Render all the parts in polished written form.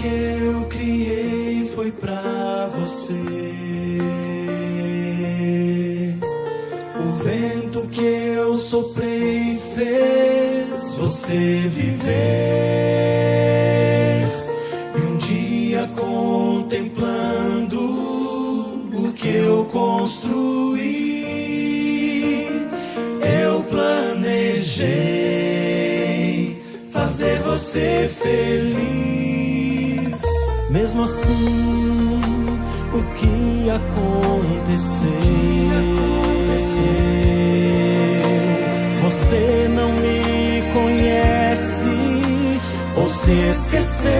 que eu criei foi pra você. soprei e fez você viver. E um dia, contemplando o que eu construí, eu planejei fazer você feliz. Mesmo assim, o que aconteceu? Você não me conhece ou se esqueceu.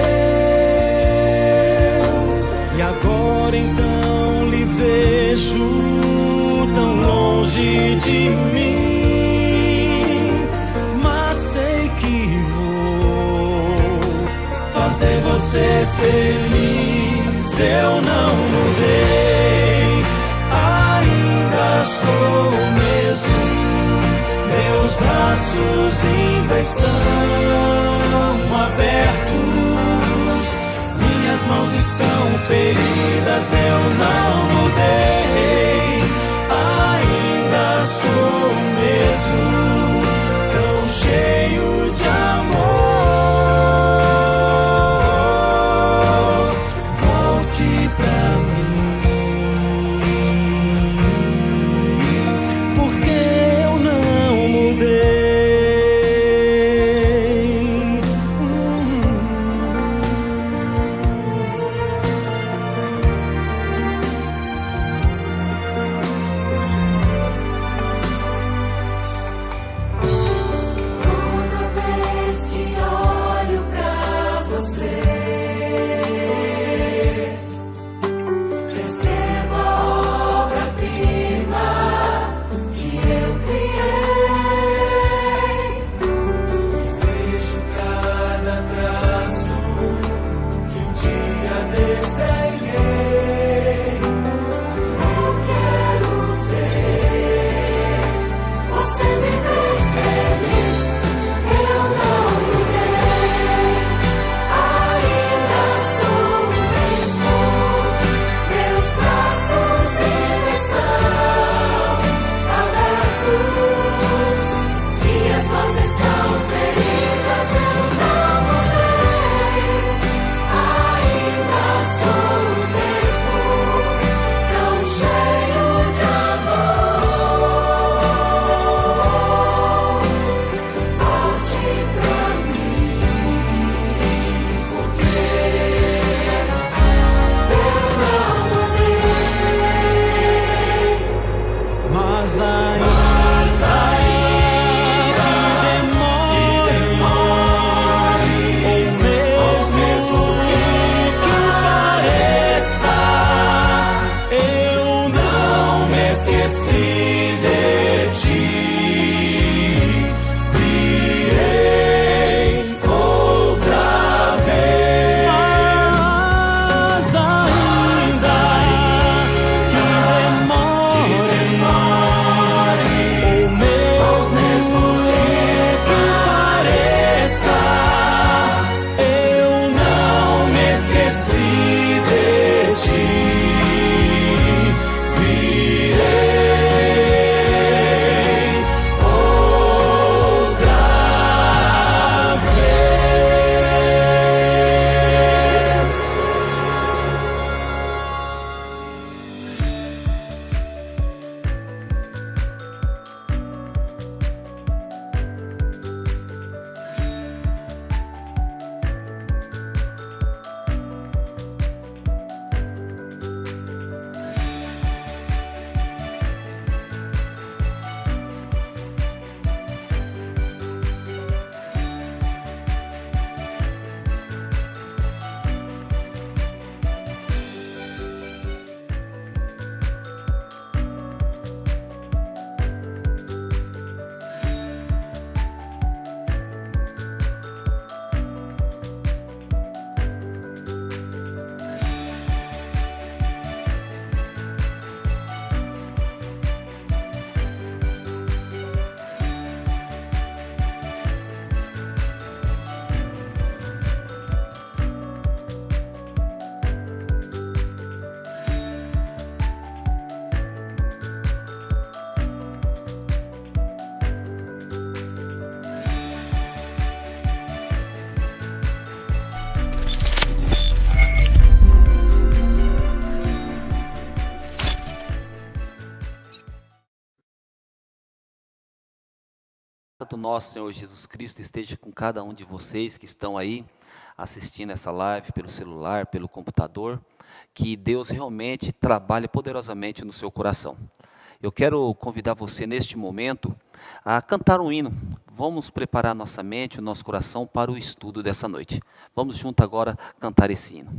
E agora então lhe vejo tão longe de mim, mas sei que vou fazer você feliz. Eu não mudei, ainda sou o mesmo. Meus braços ainda estão abertos, minhas mãos estão feridas. Eu não mudei, ainda sou o mesmo, tão cheio de amor. Volte pra mim, porque eu não mudei. Toda vez que olho pra você, recebo a obra-prima que eu criei. Vejo cada traço que um dia desenhei. Eu quero ver você viver feliz. Eu não mudei, ainda sou o mesmo. Meus braços ainda estão abertos, minhas mãos estão feridas. Eu não mudei, ainda sou do nosso Senhor Jesus Cristo esteja com cada um de vocês que estão aí assistindo essa live pelo celular, pelo computador, que Deus realmente trabalhe poderosamente no seu coração. Eu quero convidar você neste momento a cantar um hino. Vamos preparar nossa mente, o nosso coração para o estudo dessa noite. Vamos junto agora cantar esse hino.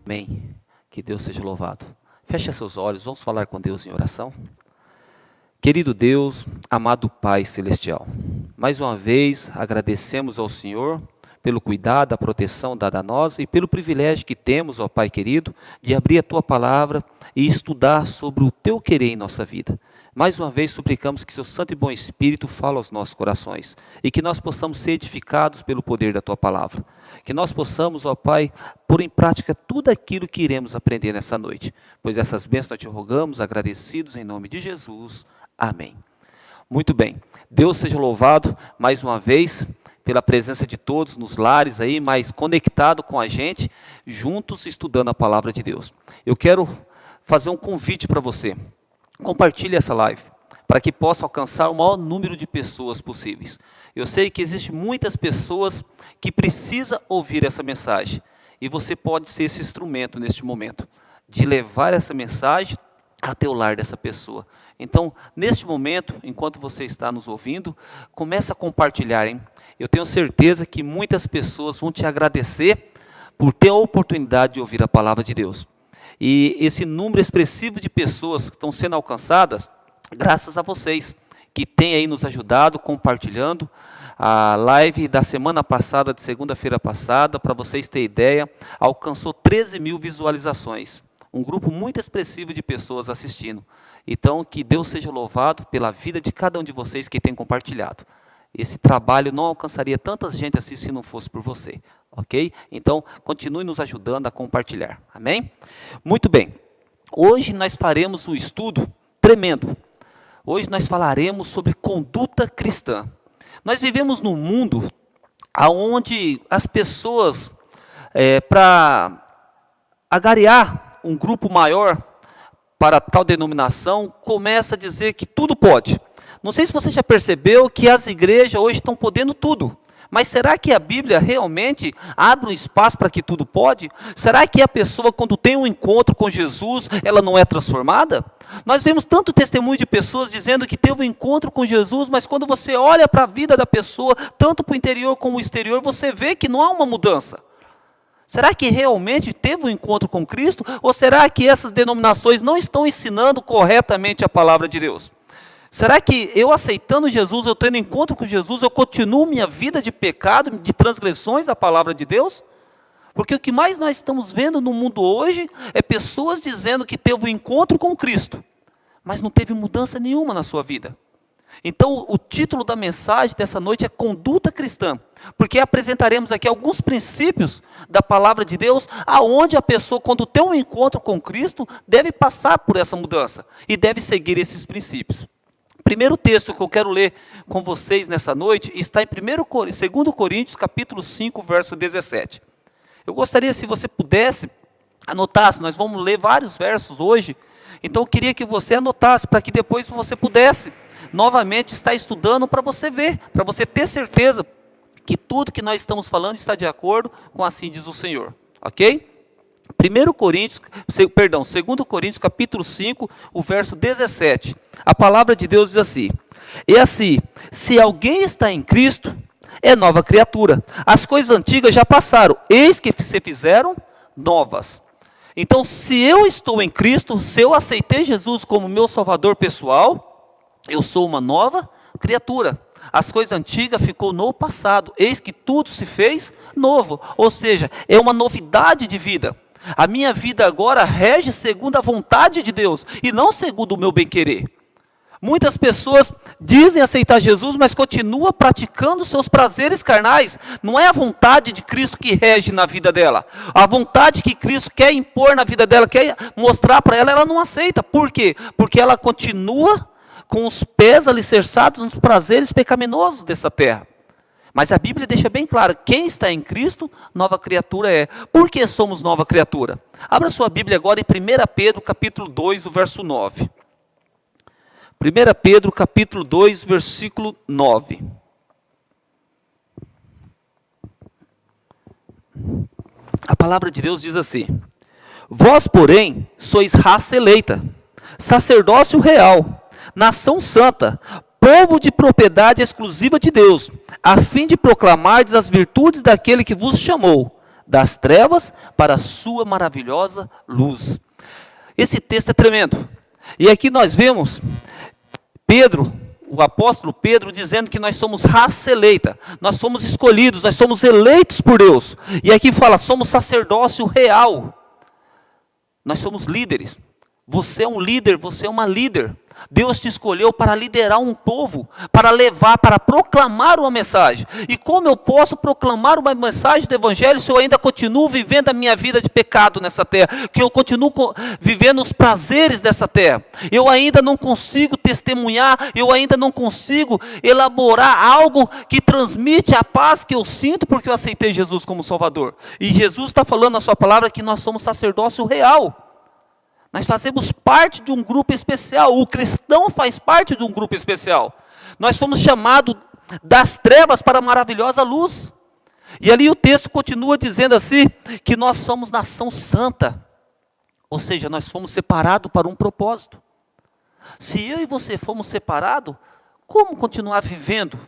Amém. Que Deus seja louvado. Feche seus olhos, vamos falar com Deus em oração. Querido Deus, amado Pai Celestial, mais uma vez agradecemos ao Senhor pelo cuidado, a proteção dada a nós e pelo privilégio que temos, ó Pai querido, de abrir a Tua Palavra e estudar sobre o Teu querer em nossa vida. Mais uma vez suplicamos que Seu Santo e Bom Espírito fale aos nossos corações e que nós possamos ser edificados pelo poder da Tua Palavra. Que nós possamos, ó Pai, pôr em prática tudo aquilo que iremos aprender nessa noite. Pois essas bênçãos nós te rogamos, agradecidos em nome de Jesus. Amém. Muito bem. Deus seja louvado mais uma vez pela presença de todos nos lares aí, mas conectado com a gente, juntos estudando a palavra de Deus. Eu quero fazer um convite para você. Compartilhe essa live, para que possa alcançar o maior número de pessoas possíveis. Eu sei que existem muitas pessoas que precisam ouvir essa mensagem, e você pode ser esse instrumento neste momento, de levar essa mensagem até o lar dessa pessoa. Então, neste momento, enquanto você está nos ouvindo, comece a compartilhar, hein? Eu tenho certeza que muitas pessoas vão te agradecer por ter a oportunidade de ouvir a palavra de Deus. E esse número expressivo de pessoas que estão sendo alcançadas, graças a vocês, que têm aí nos ajudado, compartilhando. A live da semana passada, de segunda-feira passada, para vocês terem ideia, alcançou 13 mil visualizações. Um grupo muito expressivo de pessoas assistindo. Então, que Deus seja louvado pela vida de cada um de vocês que tem compartilhado. Esse trabalho não alcançaria tanta gente assim se não fosse por você, ok? Então, continue nos ajudando a compartilhar, amém? Muito bem, hoje nós faremos um estudo tremendo. Hoje nós falaremos sobre conduta cristã. Nós vivemos num mundo onde as pessoas, para agariar um grupo maior para tal denominação, começa a dizer que tudo pode. Não sei se você já percebeu que as igrejas hoje estão podendo tudo. Mas será que a Bíblia realmente abre um espaço para que tudo pode? Será que a pessoa, quando tem um encontro com Jesus, ela não é transformada? Nós vemos tanto testemunho de pessoas dizendo que teve um encontro com Jesus, mas quando você olha para a vida da pessoa, tanto para o interior como o exterior, você vê que não há uma mudança. Será que realmente teve um encontro com Cristo? Ou será que essas denominações não estão ensinando corretamente a palavra de Deus? Será que eu aceitando Jesus, eu tendo encontro com Jesus, eu continuo minha vida de pecado, de transgressões à palavra de Deus? Porque o que mais nós estamos vendo no mundo hoje é pessoas dizendo que teve um encontro com Cristo, mas não teve mudança nenhuma na sua vida. Então, o título da mensagem dessa noite é Conduta Cristã, porque apresentaremos aqui alguns princípios da palavra de Deus, aonde a pessoa, quando tem um encontro com Cristo, deve passar por essa mudança e deve seguir esses princípios. O primeiro texto que eu quero ler com vocês nessa noite está em 2 Coríntios, capítulo 5, verso 17. Eu gostaria, se você pudesse, anotasse, nós vamos ler vários versos hoje, então eu queria que você anotasse, para que depois você pudesse novamente estar estudando, para você ver, para você ter certeza que tudo que nós estamos falando está de acordo com assim diz o Senhor, ok? 2 Coríntios, capítulo 5, o verso 17. A palavra de Deus diz assim: e assim, se alguém está em Cristo, é nova criatura. As coisas antigas já passaram, eis que se fizeram novas. Então, se eu estou em Cristo, se eu aceitei Jesus como meu Salvador pessoal, eu sou uma nova criatura. As coisas antigas ficou no passado, eis que tudo se fez novo. Ou seja, é uma novidade de vida. A minha vida agora rege segundo a vontade de Deus e não segundo o meu bem-querer. Muitas pessoas dizem aceitar Jesus, mas continuam praticando seus prazeres carnais. Não é a vontade de Cristo que rege na vida dela. A vontade que Cristo quer impor na vida dela, quer mostrar para ela, ela não aceita. Por quê? Porque ela continua com os pés alicerçados nos prazeres pecaminosos dessa terra. Mas a Bíblia deixa bem claro, quem está em Cristo, nova criatura é. Por que somos nova criatura? Abra sua Bíblia agora em 1 Pedro, capítulo 2, o verso 9. 1 Pedro, capítulo 2, versículo 9. A palavra de Deus diz assim: vós, porém, sois raça eleita, sacerdócio real, nação santa, povo de propriedade exclusiva de Deus, a fim de proclamardes as virtudes daquele que vos chamou, das trevas para a sua maravilhosa luz. Esse texto é tremendo. E aqui nós vemos Pedro, o apóstolo Pedro, dizendo que nós somos raça eleita, nós somos escolhidos, nós somos eleitos por Deus. E aqui fala, somos sacerdócio real. Nós somos líderes. Você é um líder, você é uma líder. Deus te escolheu para liderar um povo, para levar, para proclamar uma mensagem. E como eu posso proclamar uma mensagem do Evangelho se eu ainda continuo vivendo a minha vida de pecado nessa terra? Que eu continuo vivendo os prazeres dessa terra? Eu ainda não consigo testemunhar, eu ainda não consigo elaborar algo que transmite a paz que eu sinto porque eu aceitei Jesus como Salvador. E Jesus está falando na sua palavra que nós somos sacerdócio real. Nós fazemos parte de um grupo especial. O cristão faz parte de um grupo especial. Nós fomos chamados das trevas para a maravilhosa luz. E ali o texto continua dizendo assim, que nós somos nação santa. Ou seja, nós fomos separados para um propósito. Se eu e você fomos separados, como continuar vivendo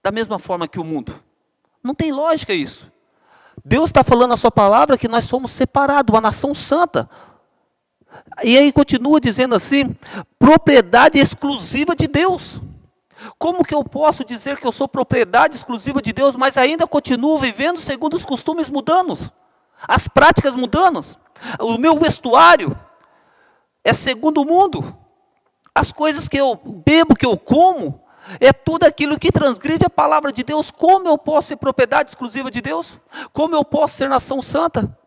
da mesma forma que o mundo? Não tem lógica isso. Deus está falando na sua palavra que nós somos separados, uma nação santa. E aí continua dizendo assim, propriedade exclusiva de Deus. Como que eu posso dizer que eu sou propriedade exclusiva de Deus, mas ainda continuo vivendo segundo os costumes mudando, as práticas mudando, o meu vestuário é segundo o mundo, as coisas que eu bebo, que eu como, é tudo aquilo que transgride a palavra de Deus. Como eu posso ser propriedade exclusiva de Deus? Como eu posso ser nação santa?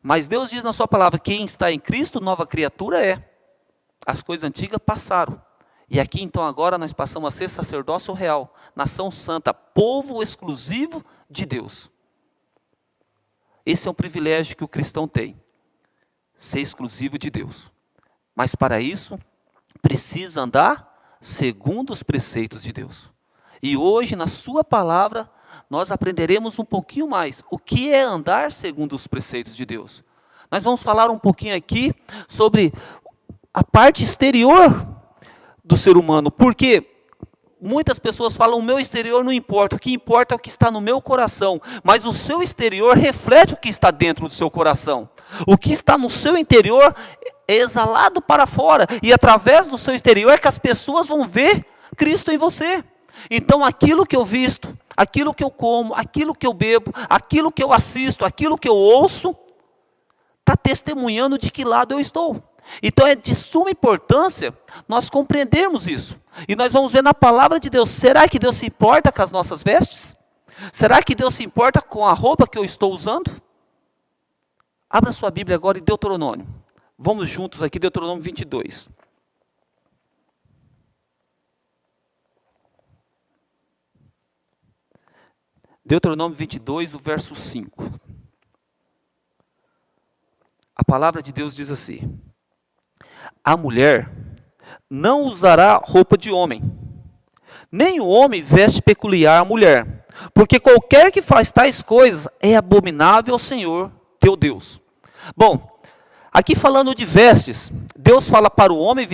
Mas Deus diz na sua palavra, quem está em Cristo, nova criatura é. As coisas antigas passaram. E aqui então agora nós passamos a ser sacerdócio real, nação santa, povo exclusivo de Deus. Esse é um privilégio que o cristão tem, ser exclusivo de Deus. Mas para isso, precisa andar segundo os preceitos de Deus. E hoje, na sua palavra, nós aprenderemos um pouquinho mais o que é andar segundo os preceitos de Deus. Nós vamos falar um pouquinho aqui sobre a parte exterior do ser humano, porque muitas pessoas falam, o meu exterior não importa, o que importa é o que está no meu coração, mas o seu exterior reflete o que está dentro do seu coração. O que está no seu interior é exalado para fora, e através do seu exterior é que as pessoas vão ver Cristo em você. Então aquilo que eu visto, aquilo que eu como, aquilo que eu bebo, aquilo que eu assisto, aquilo que eu ouço, está testemunhando de que lado eu estou. Então é de suma importância nós compreendermos isso. E nós vamos ver na palavra de Deus, será que Deus se importa com as nossas vestes? Será que Deus se importa com a roupa que eu estou usando? Abra sua Bíblia agora em Deuteronômio. Vamos juntos aqui, Deuteronômio 22. Deuteronômio 22, o verso 5. A palavra de Deus diz assim: a mulher não usará roupa de homem, nem o homem veste peculiar à mulher, porque qualquer que faz tais coisas é abominável ao Senhor teu Deus. Bom, aqui falando de vestes, Deus fala para o homem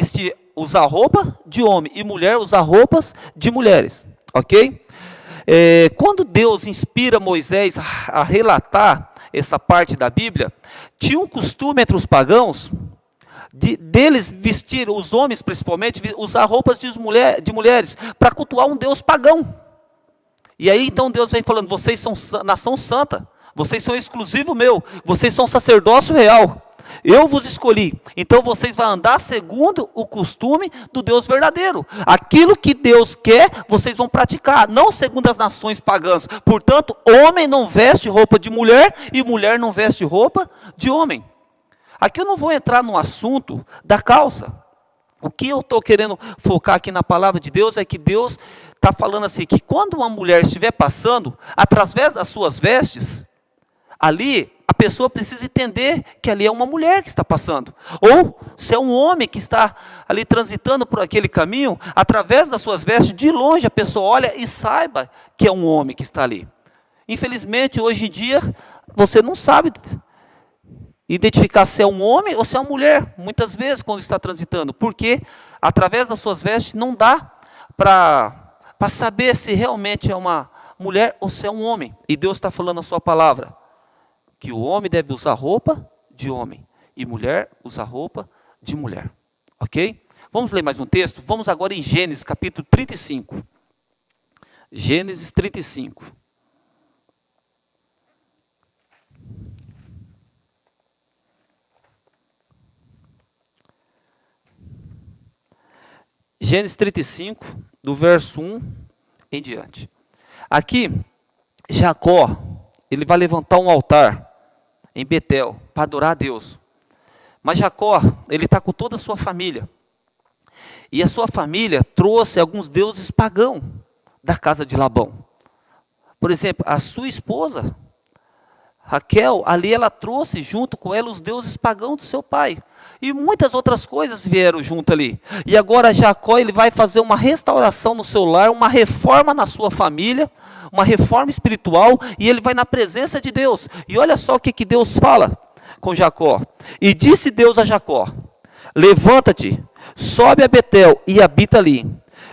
usar roupa de homem e mulher usar roupas de mulheres, ok? Quando Deus inspira Moisés a relatar essa parte da Bíblia, tinha um costume entre os pagãos deles vestir, os homens principalmente, usar roupas de mulheres para cultuar um Deus pagão. E aí então Deus vem falando, vocês são nação santa, vocês são exclusivo meu, vocês são sacerdócio real. Eu vos escolhi, então vocês vão andar segundo o costume do Deus verdadeiro. Aquilo que Deus quer, vocês vão praticar, não segundo as nações pagãs. Portanto, homem não veste roupa de mulher e mulher não veste roupa de homem. Aqui eu não vou entrar no assunto da calça. O que eu estou querendo focar aqui na palavra de Deus é que Deus está falando assim, que quando uma mulher estiver passando, através das suas vestes, ali a pessoa precisa entender que ali é uma mulher que está passando. Ou se é um homem que está ali transitando por aquele caminho, através das suas vestes, de longe a pessoa olha e saiba que é um homem que está ali. Infelizmente, hoje em dia, você não sabe identificar se é um homem ou se é uma mulher, muitas vezes quando está transitando, porque através das suas vestes não dá para saber se realmente é uma mulher ou se é um homem. E Deus está falando na sua palavra, que o homem deve usar roupa de homem, e mulher usar roupa de mulher. Ok? Vamos ler mais um texto? Vamos agora em Gênesis capítulo 35. Gênesis 35. Gênesis 35, do verso 1 em diante. Aqui, Jacó, ele vai levantar um altar em Betel para adorar a Deus. Mas Jacó, ele está com toda a sua família. E a sua família trouxe alguns deuses pagãos da casa de Labão. Por exemplo, a sua esposa, Raquel, ali ela trouxe junto com ela os deuses pagãos do seu pai. E muitas outras coisas vieram junto ali. E agora Jacó, ele vai fazer uma restauração no seu lar, uma reforma na sua família, uma reforma espiritual, e ele vai na presença de Deus. E olha só o que Deus fala com Jacó. E disse Deus a Jacó: levanta-te, sobe a Betel e habita ali.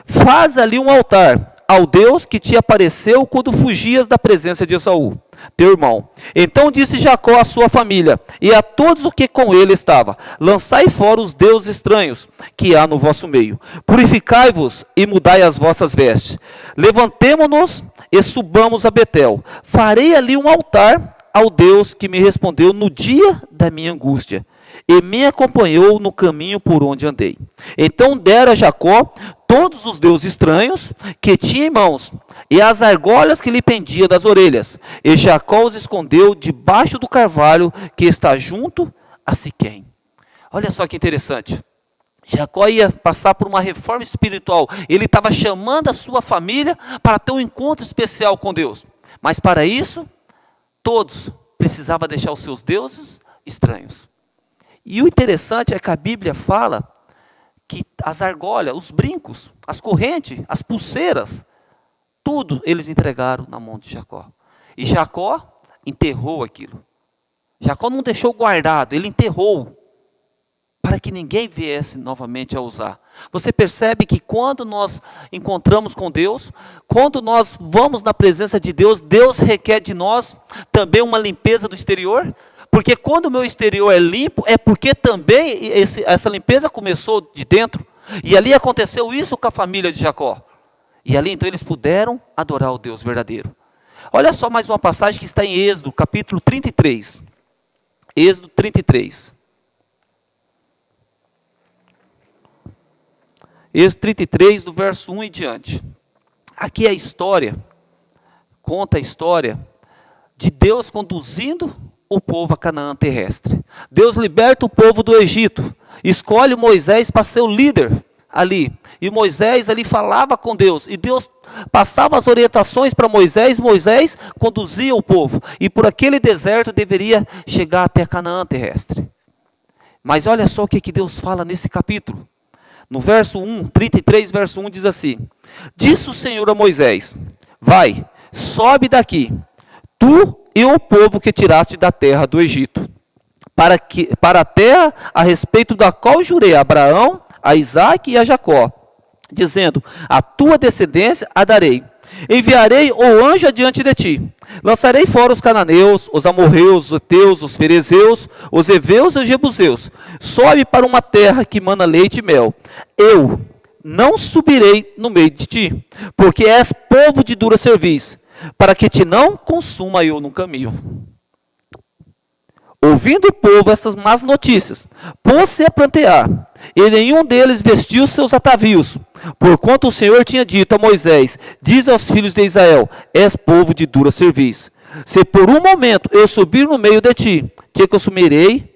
Faz ali um altar ao Deus que te apareceu quando fugias da presença de Esaú, teu irmão. Então disse Jacó à sua família e a todos o que com ele estava: lançai fora os deuses estranhos que há no vosso meio. Purificai-vos e mudai as vossas vestes. Levantemo-nos e subamos a Betel. Farei ali um altar ao Deus que me respondeu no dia da minha angústia e me acompanhou no caminho por onde andei. Então dera a Jacó todos os deuses estranhos que tinha em mãos, e as argolas que lhe pendia das orelhas. E Jacó os escondeu debaixo do carvalho que está junto a Siquém. Olha só que interessante. Jacó ia passar por uma reforma espiritual. Ele estava chamando a sua família para ter um encontro especial com Deus. Mas para isso, todos precisavam deixar os seus deuses estranhos. E o interessante é que a Bíblia fala que as argolhas, os brincos, as correntes, as pulseiras, tudo eles entregaram na mão de Jacó. E Jacó enterrou aquilo. Jacó não deixou guardado, ele enterrou, para que ninguém viesse novamente a usar. Você percebe que quando nós encontramos com Deus, quando nós vamos na presença de Deus, Deus requer de nós também uma limpeza do exterior. Porque quando o meu exterior é limpo, é porque também essa limpeza começou de dentro. E ali aconteceu isso com a família de Jacó. E ali então eles puderam adorar o Deus verdadeiro. Olha só mais uma passagem que está em Êxodo, capítulo 33. Êxodo 33. Êxodo 33, do verso 1 em diante. Aqui é a história, conta a história de Deus conduzindo o povo a Canaã terrestre. Deus liberta o povo do Egito, escolhe Moisés para ser o líder ali. E Moisés ali falava com Deus, e Deus passava as orientações para Moisés, Moisés conduzia o povo, e por aquele deserto deveria chegar até Canaã terrestre. Mas olha só o que Deus fala nesse capítulo. No verso 1, 33, verso 1 diz assim: disse o Senhor a Moisés: vai, sobe daqui, tu e o povo que tiraste da terra do Egito, para a terra a respeito da qual jurei a Abraão, a Isaque e a Jacó, dizendo: a tua descendência a darei. Enviarei o anjo adiante de ti. Lançarei fora os cananeus, os amorreus, os heteus, os ferezeus, os heveus e os jebuseus. Sobe para uma terra que mana leite e mel. Eu não subirei no meio de ti, porque és povo de dura cerviz, para que te não consuma eu no caminho. Ouvindo o povo essas más notícias, pôs-se a prantear, e nenhum deles vestiu seus atavios, porquanto o Senhor tinha dito a Moisés: diz aos filhos de Israel: és povo de dura cerviz. Se por um momento eu subir no meio de ti, te consumirei.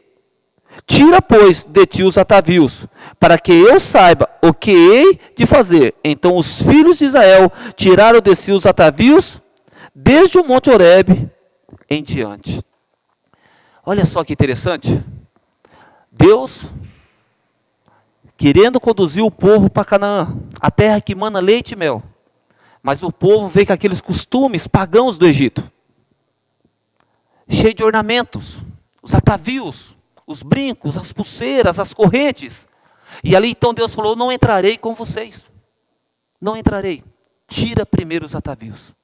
Tira, pois, de ti os atavios, para que eu saiba o que hei de fazer. Então os filhos de Israel tiraram de si os atavios, desde o monte Horebe em diante. Olha só que interessante. Deus querendo conduzir o povo para Canaã, a terra que mana leite e mel. Mas o povo veio com aqueles costumes pagãos do Egito, cheio de ornamentos, os atavios, os brincos, as pulseiras, as correntes. E ali então Deus falou: não entrarei com vocês, não entrarei, tira primeiro os atavios.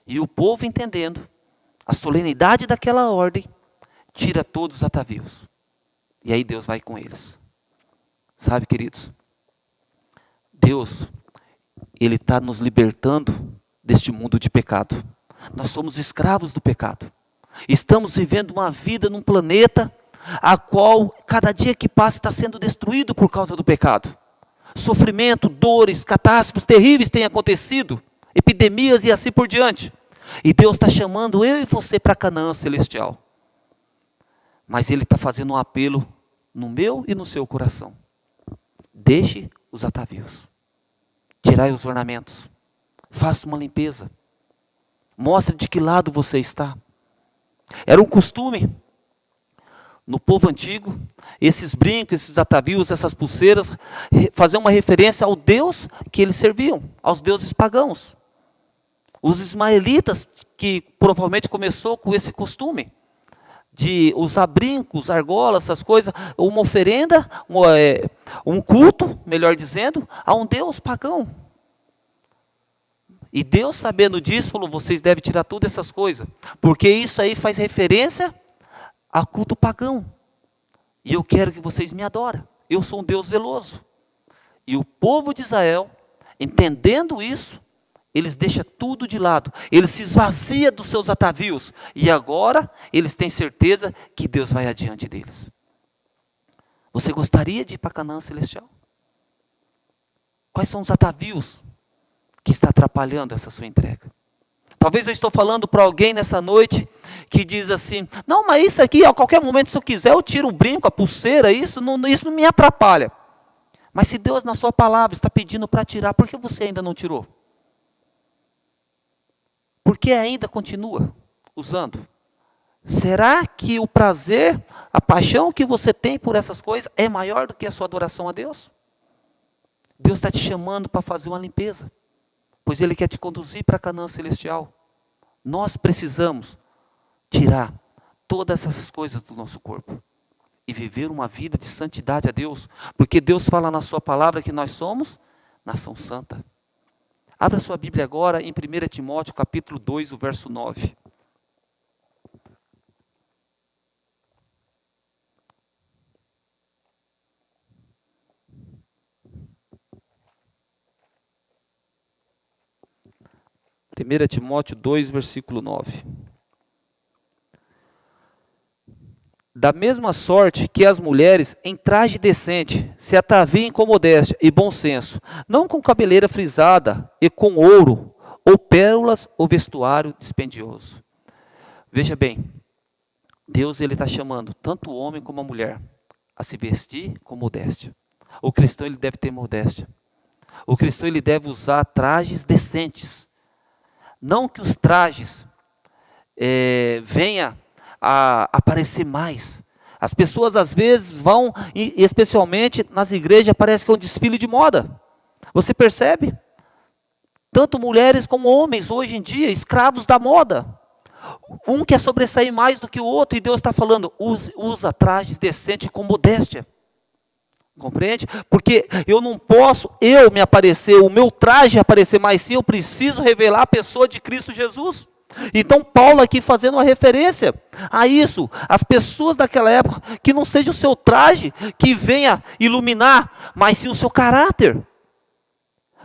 E o povo, entendendo a solenidade daquela ordem, tira todos os atavios. E aí Deus vai com eles. Sabe, queridos, Deus, Ele está nos libertando deste mundo de pecado. Nós somos escravos do pecado. Estamos vivendo uma vida num planeta a qual cada dia que passa está sendo destruído por causa do pecado. Sofrimento, dores, catástrofes terríveis têm acontecido, epidemias e assim por diante. E Deus está chamando eu e você para Canaã celestial. Mas Ele está fazendo um apelo no meu e no seu coração. Deixe os atavios. Tirai os ornamentos. Faça uma limpeza. Mostre de que lado você está. Era um costume no povo antigo, esses brincos, esses atavios, essas pulseiras, fazer uma referência ao Deus que eles serviam, aos deuses pagãos. Os ismaelitas, que provavelmente começou com esse costume de usar brincos, argolas, essas coisas, uma oferenda, um culto, melhor dizendo, a um Deus pagão. E Deus, sabendo disso, falou, vocês devem tirar todas essas coisas, porque isso aí faz referência a culto pagão. E eu quero que vocês me adorem. Eu sou um Deus zeloso. E o povo de Israel, entendendo isso, eles deixam tudo de lado. Eles se esvaziam dos seus atavios. E agora, eles têm certeza que Deus vai adiante deles. Você gostaria de ir para Canaã celestial? Quais são os atavios que está atrapalhando essa sua entrega? Talvez eu estou falando para alguém nessa noite que diz assim, não, mas isso aqui, a qualquer momento, se eu quiser, eu tiro o brinco, a pulseira, isso não me atrapalha. Mas se Deus na sua palavra está pedindo para tirar, por que você ainda não tirou? Por que ainda continua usando? Será que o prazer, a paixão que você tem por essas coisas é maior do que a sua adoração a Deus? Deus está te chamando para fazer uma limpeza, pois Ele quer te conduzir para a Canaã celestial. Nós precisamos tirar todas essas coisas do nosso corpo e viver uma vida de santidade a Deus, porque Deus fala na sua palavra que nós somos nação santa. Abra sua Bíblia agora em 1 Timóteo capítulo 2, o verso 9. Primeira Timóteo 2, versículo 9. Da mesma sorte que as mulheres em traje decente se ataviem com modéstia e bom senso, não com cabeleira frisada e com ouro, ou pérolas, ou vestuário dispendioso. Veja bem, Deus ele está chamando tanto o homem como a mulher a se vestir com modéstia. O cristão ele deve ter modéstia. O cristão ele deve usar trajes decentes. Não que os trajes venham a aparecer mais. As pessoas às vezes vão, especialmente nas igrejas, parece que é um desfile de moda. Você percebe? Tanto mulheres como homens, hoje em dia, escravos da moda. Um quer sobressair mais do que o outro, e Deus está falando, usa trajes decentes com modéstia. Compreende? Porque eu não posso, me aparecer, o meu traje aparecer mais, sim, eu preciso revelar a pessoa de Cristo Jesus. Então Paulo aqui fazendo uma referência a isso, as pessoas daquela época, que não seja o seu traje que venha iluminar, mas sim o seu caráter.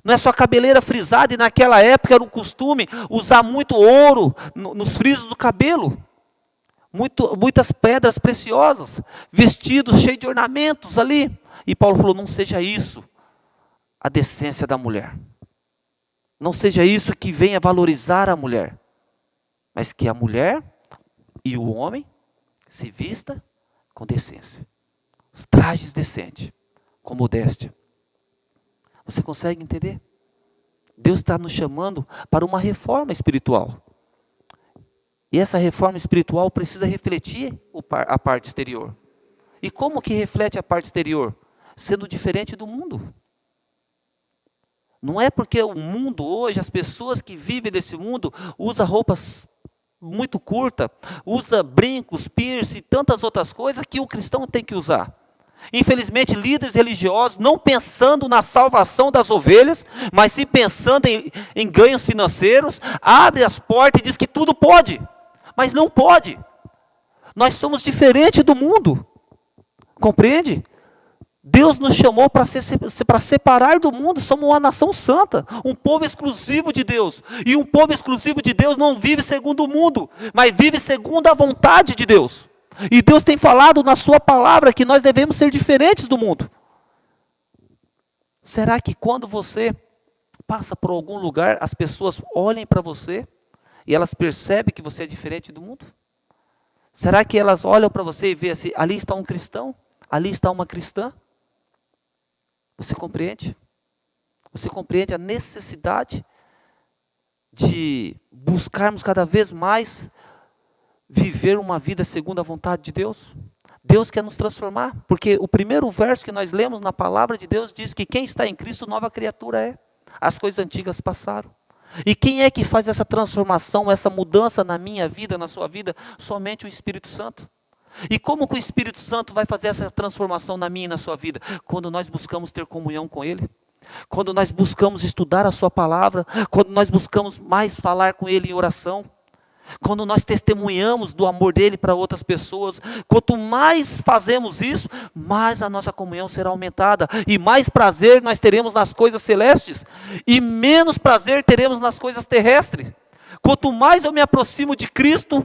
Não é só cabeleira frisada, e naquela época era um costume usar muito ouro nos frisos do cabelo, muitas pedras preciosas, vestidos cheios de ornamentos ali. E Paulo falou, não seja isso a decência da mulher. Não seja isso que venha valorizar a mulher. Mas que a mulher e o homem se vista com decência. Os trajes decentes, com modéstia. Você consegue entender? Deus está nos chamando para uma reforma espiritual. E essa reforma espiritual precisa refletir a parte exterior. E como que reflete a parte exterior? Sendo diferente do mundo. Não é porque o mundo hoje, as pessoas que vivem desse mundo, usam roupas muito curtas, usam brincos, piercing e tantas outras coisas que o cristão tem que usar. Infelizmente, líderes religiosos, não pensando na salvação das ovelhas, mas sim pensando em ganhos financeiros, abre as portas e diz que tudo pode, mas não pode. Nós somos diferentes do mundo, compreende? Deus nos chamou para separar do mundo, somos uma nação santa, um povo exclusivo de Deus. E um povo exclusivo de Deus não vive segundo o mundo, mas vive segundo a vontade de Deus. E Deus tem falado na sua palavra que nós devemos ser diferentes do mundo. Será que quando você passa por algum lugar, as pessoas olhem para você e elas percebem que você é diferente do mundo? Será que elas olham para você e veem assim, ali está um cristão, ali está uma cristã? Você compreende? Você compreende a necessidade de buscarmos cada vez mais viver uma vida segundo a vontade de Deus? Deus quer nos transformar, porque o primeiro verso que nós lemos na palavra de Deus diz que quem está em Cristo, nova criatura é. As coisas antigas passaram. E quem é que faz essa transformação, essa mudança na minha vida, na sua vida? Somente o Espírito Santo. E como que o Espírito Santo vai fazer essa transformação na minha e na sua vida? Quando nós buscamos ter comunhão com Ele. Quando nós buscamos estudar a sua palavra. Quando nós buscamos mais falar com Ele em oração. Quando nós testemunhamos do amor dele para outras pessoas, quanto mais fazemos isso, mais a nossa comunhão será aumentada, e mais prazer nós teremos nas coisas celestes, e menos prazer teremos nas coisas terrestres. Quanto mais eu me aproximo de Cristo,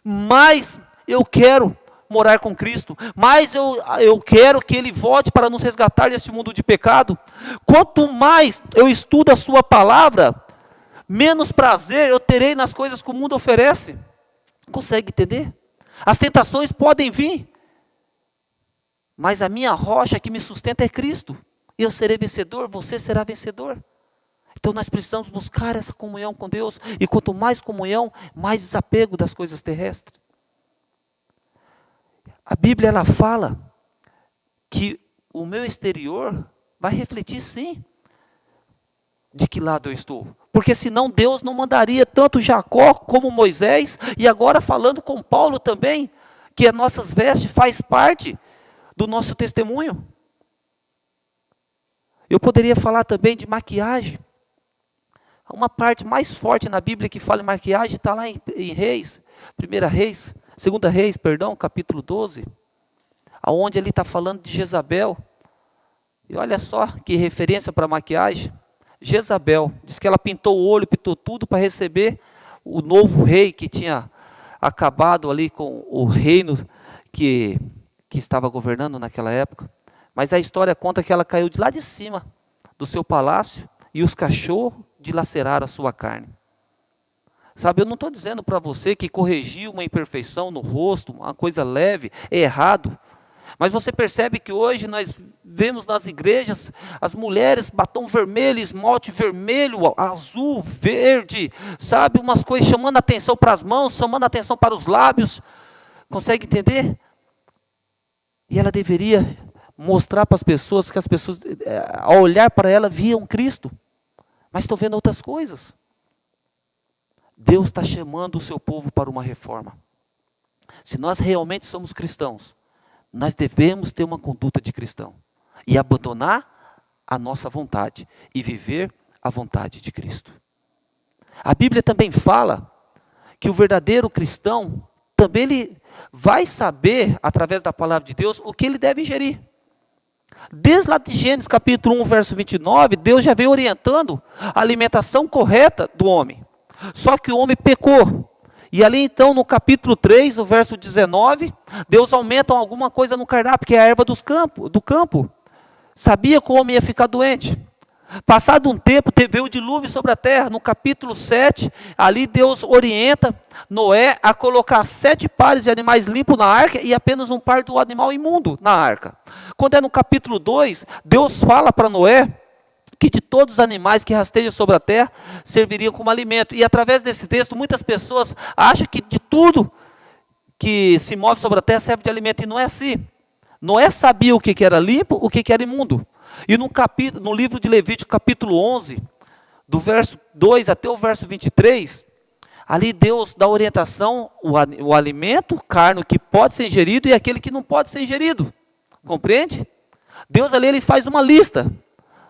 mais eu quero morar com Cristo, mais eu quero que Ele volte para nos resgatar deste mundo de pecado. Quanto mais eu estudo a sua palavra, menos prazer eu terei nas coisas que o mundo oferece. Consegue entender? As tentações podem vir, mas a minha rocha que me sustenta é Cristo. Eu serei vencedor, você será vencedor. Então nós precisamos buscar essa comunhão com Deus. E quanto mais comunhão, mais desapego das coisas terrestres. A Bíblia ela fala que o meu exterior vai refletir sim de que lado eu estou. Porque senão Deus não mandaria tanto Jacó como Moisés, e agora falando com Paulo também, que as nossas vestes faz parte do nosso testemunho. Eu poderia falar também de maquiagem. Uma parte mais forte na Bíblia que fala em maquiagem está lá em Reis, 2 Reis, capítulo 12, aonde ele está falando de Jezabel. E olha só que referência para maquiagem. Jezabel, diz que ela pintou o olho, pintou tudo para receber o novo rei que tinha acabado ali com o reino que estava governando naquela época. Mas a história conta que ela caiu de lá de cima do seu palácio e os cachorros dilaceraram a sua carne. Sabe, eu não estou dizendo para você que corrigir uma imperfeição no rosto, uma coisa leve, é errado. Mas você percebe que hoje nós vemos nas igrejas as mulheres batom vermelho, esmalte vermelho, azul, verde, sabe, umas coisas chamando atenção para as mãos, chamando atenção para os lábios. Consegue entender? E ela deveria mostrar para as pessoas que as pessoas, ao olhar para ela, viam Cristo. Mas estão vendo outras coisas. Deus está chamando o seu povo para uma reforma. Se nós realmente somos cristãos, nós devemos ter uma conduta de cristão e abandonar a nossa vontade e viver a vontade de Cristo. A Bíblia também fala que o verdadeiro cristão também ele vai saber, através da palavra de Deus, o que ele deve ingerir. Desde lá de Gênesis capítulo 1, verso 29, Deus já vem orientando a alimentação correta do homem. Só que o homem pecou. E ali então no capítulo 3, no verso 19, Deus aumenta alguma coisa no cardápio, que é a erva do campo. Sabia que o homem ia ficar doente. Passado um tempo, veio o dilúvio sobre a terra. No capítulo 7, ali Deus orienta Noé a colocar 7 pares de animais limpos na arca e apenas um par do animal imundo na arca. Quando é no capítulo 2, Deus fala para Noé que de todos os animais que rastejam sobre a terra, serviriam como alimento. E através desse texto, muitas pessoas acham que de tudo que se move sobre a terra serve de alimento, e não é assim. Noé sabia o que era limpo, o que era imundo. E no livro de Levítico, capítulo 11, do verso 2 até o verso 23, ali Deus dá orientação, o alimento, carne que pode ser ingerido e aquele que não pode ser ingerido. Compreende? Deus ali ele faz uma lista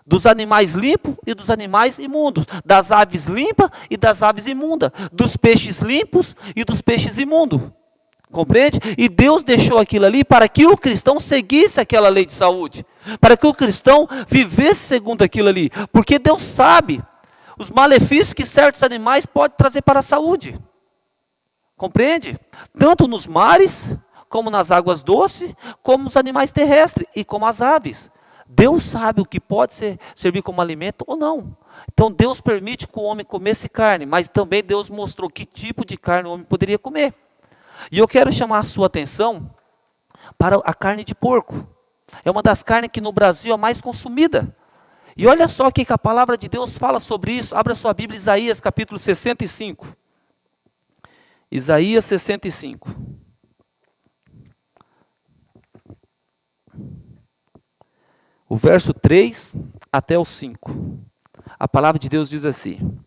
dos animais limpos e dos animais imundos, das aves limpas e das aves imundas, dos peixes limpos e dos peixes imundos. Compreende? E Deus deixou aquilo ali para que o cristão seguisse aquela lei de saúde, para que o cristão vivesse segundo aquilo ali, porque Deus sabe os malefícios que certos animais podem trazer para a saúde. Compreende? Tanto nos mares, como nas águas doces, como nos animais terrestres e como as aves. Deus sabe o que pode servir como alimento ou não. Então Deus permite que o homem comesse carne, mas também Deus mostrou que tipo de carne o homem poderia comer. E eu quero chamar a sua atenção para a carne de porco. É uma das carnes que no Brasil é mais consumida. E olha só o que a palavra de Deus fala sobre isso. Abra sua Bíblia, Isaías capítulo 65. Isaías 65. O verso 3 até o 5. A palavra de Deus diz assim: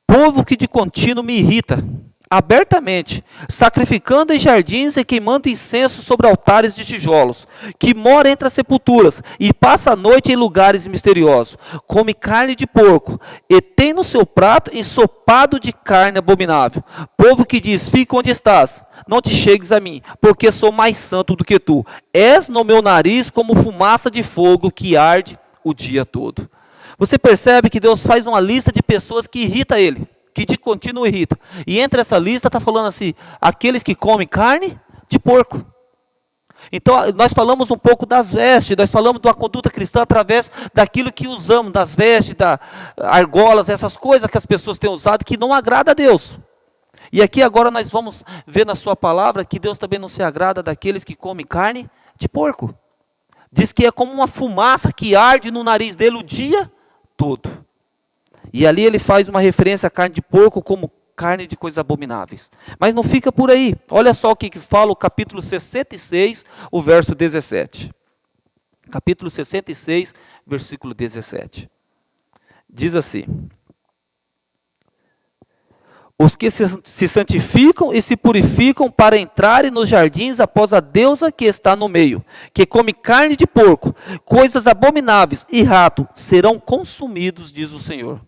povo que de contínuo me irrita, abertamente, sacrificando em jardins e queimando incenso sobre altares de tijolos, que mora entre as sepulturas e passa a noite em lugares misteriosos, come carne de porco e tem no seu prato ensopado de carne abominável. Povo que diz: fica onde estás, não te chegues a mim, porque sou mais santo do que tu. És no meu nariz como fumaça de fogo que arde o dia todo. Você percebe que Deus faz uma lista de pessoas que irrita ele, que de contínuo irrita. E entre essa lista está falando assim, aqueles que comem carne de porco. Então nós falamos um pouco das vestes, nós falamos de uma conduta cristã através daquilo que usamos, das vestes, das argolas, essas coisas que as pessoas têm usado que não agrada a Deus. E aqui agora nós vamos ver na sua palavra que Deus também não se agrada daqueles que comem carne de porco. Diz que é como uma fumaça que arde no nariz dele o dia todo. E ali ele faz uma referência à carne de porco como carne de coisas abomináveis. Mas não fica por aí. Olha só o que fala o capítulo 66, o verso 17. Capítulo 66, versículo 17. Diz assim: os que se santificam e se purificam para entrarem nos jardins após a deusa que está no meio, que come carne de porco, coisas abomináveis e rato, serão consumidos, diz o Senhor.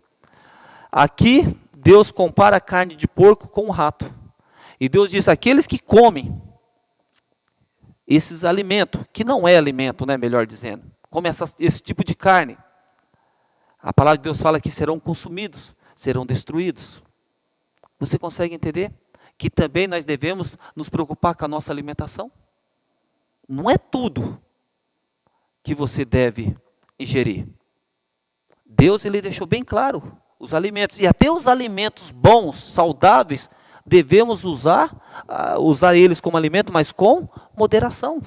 Aqui, Deus compara a carne de porco com o rato. E Deus diz, aqueles que comem esses alimentos, que não é alimento, né, melhor dizendo, comem esse tipo de carne, a palavra de Deus fala que serão consumidos, serão destruídos. Você consegue entender que também nós devemos nos preocupar com a nossa alimentação? Não é tudo que você deve ingerir. Deus, ele deixou bem claro os alimentos, e até os alimentos bons, saudáveis, devemos usar eles como alimento, mas com moderação.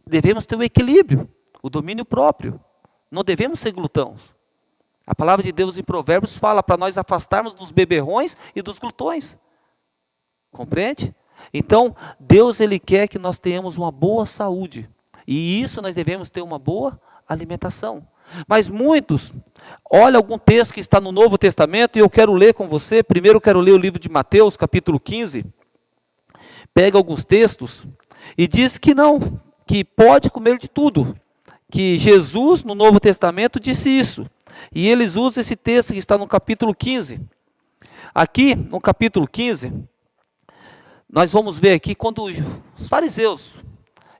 Devemos ter o equilíbrio, o domínio próprio. Não devemos ser glutões. A palavra de Deus em Provérbios fala para nós afastarmos dos beberrões e dos glutões. Compreende? Então, Deus, ele quer que nós tenhamos uma boa saúde. E isso nós devemos ter uma boa alimentação. Mas muitos, olha algum texto que está no Novo Testamento, e eu quero ler com você. Primeiro eu quero ler o livro de Mateus, capítulo 15. Pega alguns textos e diz que não, que pode comer de tudo. Que Jesus, no Novo Testamento, disse isso. E eles usam esse texto que está no capítulo 15. Aqui, no capítulo 15, nós vamos ver aqui quando os fariseus,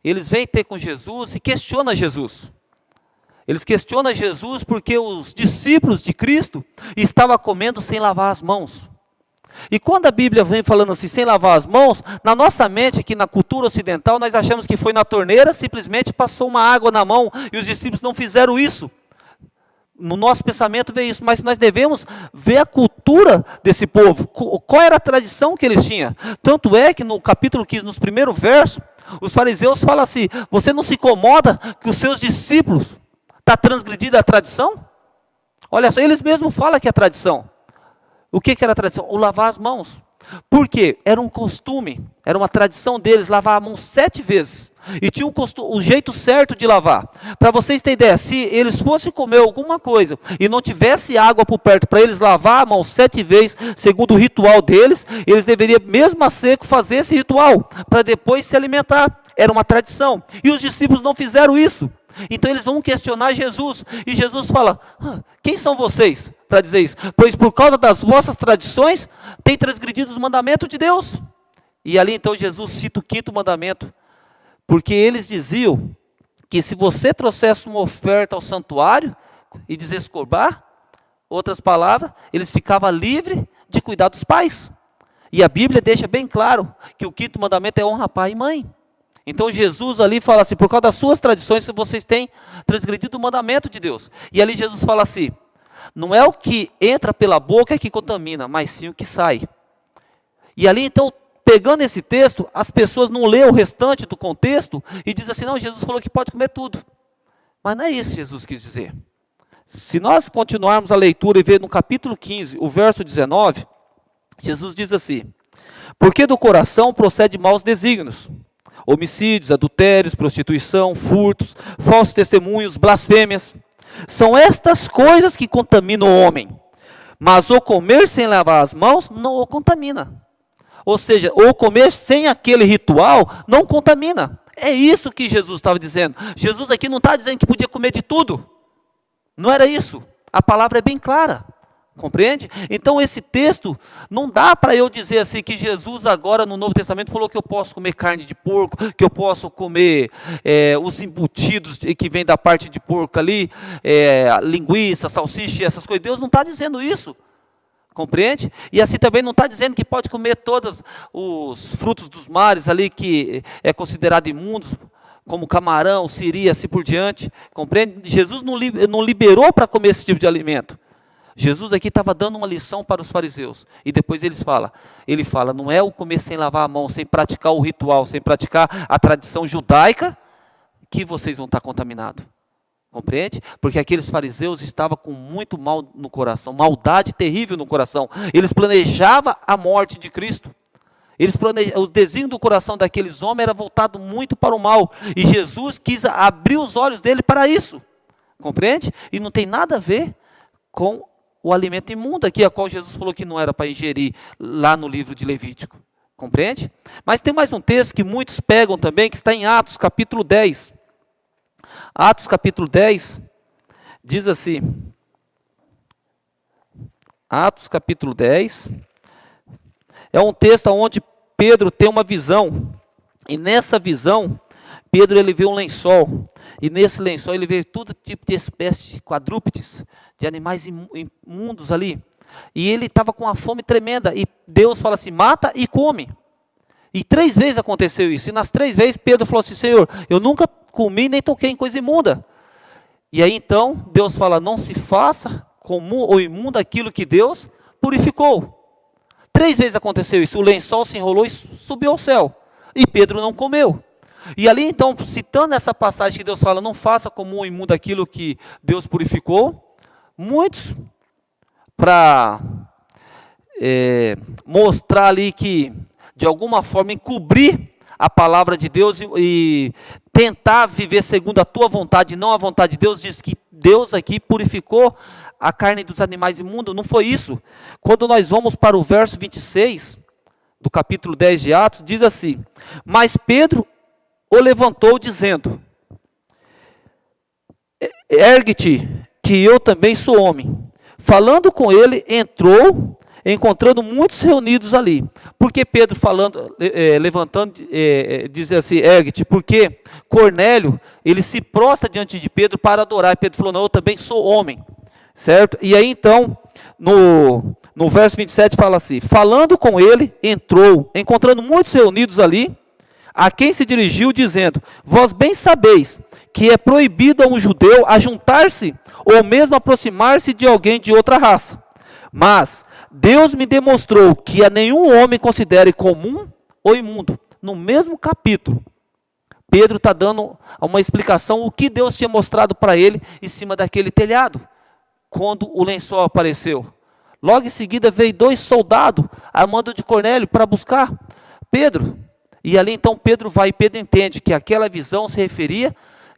eles vêm ter com Jesus e questionam Jesus. Eles questionam Jesus porque os discípulos de Cristo estavam comendo sem lavar as mãos. E quando a Bíblia vem falando assim, sem lavar as mãos, na nossa mente, aqui na cultura ocidental, nós achamos que foi na torneira, simplesmente passou uma água na mão e os discípulos não fizeram isso. No nosso pensamento vê isso, mas nós devemos ver a cultura desse povo, qual era a tradição que eles tinham. Tanto é que no capítulo 15, nos primeiros versos, os fariseus falam assim, você não se incomoda que os seus discípulos estão transgredindo a tradição? Olha só, eles mesmos falam que é tradição. O que era a tradição? O lavar as mãos. Por quê? Era um costume, era uma tradição deles lavar a mão 7 vezes. E tinha o jeito certo de lavar. Para vocês terem ideia, se eles fossem comer alguma coisa e não tivesse água por perto para eles lavar a mão 7 vezes, segundo o ritual deles, eles deveriam, mesmo a seco, fazer esse ritual para depois se alimentar. Era uma tradição. E os discípulos não fizeram isso. Então eles vão questionar Jesus. E Jesus fala, quem são vocês para dizer isso? Pois por causa das vossas tradições, têm transgredido os mandamentos de Deus. E ali então Jesus cita o 5º mandamento. Porque eles diziam que se você trouxesse uma oferta ao santuário e desescorbar, outras palavras, eles ficavam livres de cuidar dos pais. E a Bíblia deixa bem claro que o 5º mandamento é honra pai e mãe. Então Jesus ali fala assim, por causa das suas tradições, vocês têm transgredido o mandamento de Deus. E ali Jesus fala assim, não é o que entra pela boca que contamina, mas sim o que sai. E ali então, pegando esse texto, as pessoas não lêem o restante do contexto e dizem assim, não, Jesus falou que pode comer tudo. Mas não é isso que Jesus quis dizer. Se nós continuarmos a leitura e ver no capítulo 15, o verso 19, Jesus diz assim, porque do coração procede maus desígnios, homicídios, adultérios, prostituição, furtos, falsos testemunhos, blasfêmias. São estas coisas que contaminam o homem. Mas o comer sem lavar as mãos não o contamina. Ou seja, o comer sem aquele ritual não contamina. É isso que Jesus estava dizendo. Jesus aqui não está dizendo que podia comer de tudo. Não era isso. A palavra é bem clara. Compreende? Então esse texto, não dá para eu dizer assim que Jesus agora no Novo Testamento falou que eu posso comer carne de porco, que eu posso comer os embutidos que vêm da parte de porco ali, linguiça, salsicha, essas coisas. Deus não está dizendo isso. Compreende? E assim também não está dizendo que pode comer todos os frutos dos mares ali que é considerado imundos, como camarão, siri, assim por diante. Compreende? Jesus não liberou para comer esse tipo de alimento. Jesus aqui estava dando uma lição para os fariseus. E depois ele fala, não é o comer sem lavar a mão, sem praticar o ritual, sem praticar a tradição judaica, que vocês vão estar contaminados. Compreende? Porque aqueles fariseus estavam com muito mal no coração, maldade terrível no coração. Eles planejavam a morte de Cristo. O desígnio do coração daqueles homens era voltado muito para o mal. E Jesus quis abrir os olhos dele para isso. Compreende? E não tem nada a ver com o alimento imundo aqui, a qual Jesus falou que não era para ingerir lá no livro de Levítico. Compreende? Mas tem mais um texto que muitos pegam também, que está em Atos capítulo 10. Atos capítulo 10 diz assim, Atos capítulo 10, é um texto onde Pedro tem uma visão, e nessa visão, Pedro ele vê um lençol, e nesse lençol ele vê todo tipo de espécie de quadrúpedes, de animais imundos ali, e ele estava com uma fome tremenda, e Deus fala assim, mata e come. E 3 vezes aconteceu isso, e nas 3 vezes Pedro falou assim, Senhor, eu nunca comi nem toquei em coisa imunda. E aí então Deus fala, não se faça comum ou imundo aquilo que Deus purificou. 3 vezes aconteceu isso, o lençol se enrolou e subiu ao céu, e Pedro não comeu. E ali então, citando essa passagem que Deus fala, não faça comum ou imundo aquilo que Deus purificou, muitos, para mostrar ali que, de alguma forma, encobrir a palavra de Deus e tentar viver segundo a tua vontade e não a vontade de Deus, diz que Deus aqui purificou a carne dos animais imundos. Não foi isso. Quando nós vamos para o verso 26, do capítulo 10 de Atos, diz assim, mas Pedro o levantou dizendo, ergue-te, que eu também sou homem. Falando com ele, entrou, encontrando muitos reunidos ali. Porque Pedro levantando, diz assim, ergue-te, porque Cornélio, ele se prostra diante de Pedro para adorar. E Pedro falou, não, eu também sou homem. Certo? E aí então, no verso 27 fala assim, falando com ele, entrou, encontrando muitos reunidos ali, a quem se dirigiu dizendo, vós bem sabeis que é proibido a um judeu ajuntar-se ou mesmo aproximar-se de alguém de outra raça. Mas Deus me demonstrou que a nenhum homem considere comum ou imundo. No mesmo capítulo, Pedro está dando uma explicação, o que Deus tinha mostrado para ele em cima daquele telhado, quando o lençol apareceu. Logo em seguida veio 2 soldados, a mando de Cornélio, para buscar Pedro. E ali então Pedro vai, e Pedro entende que aquela visão se referia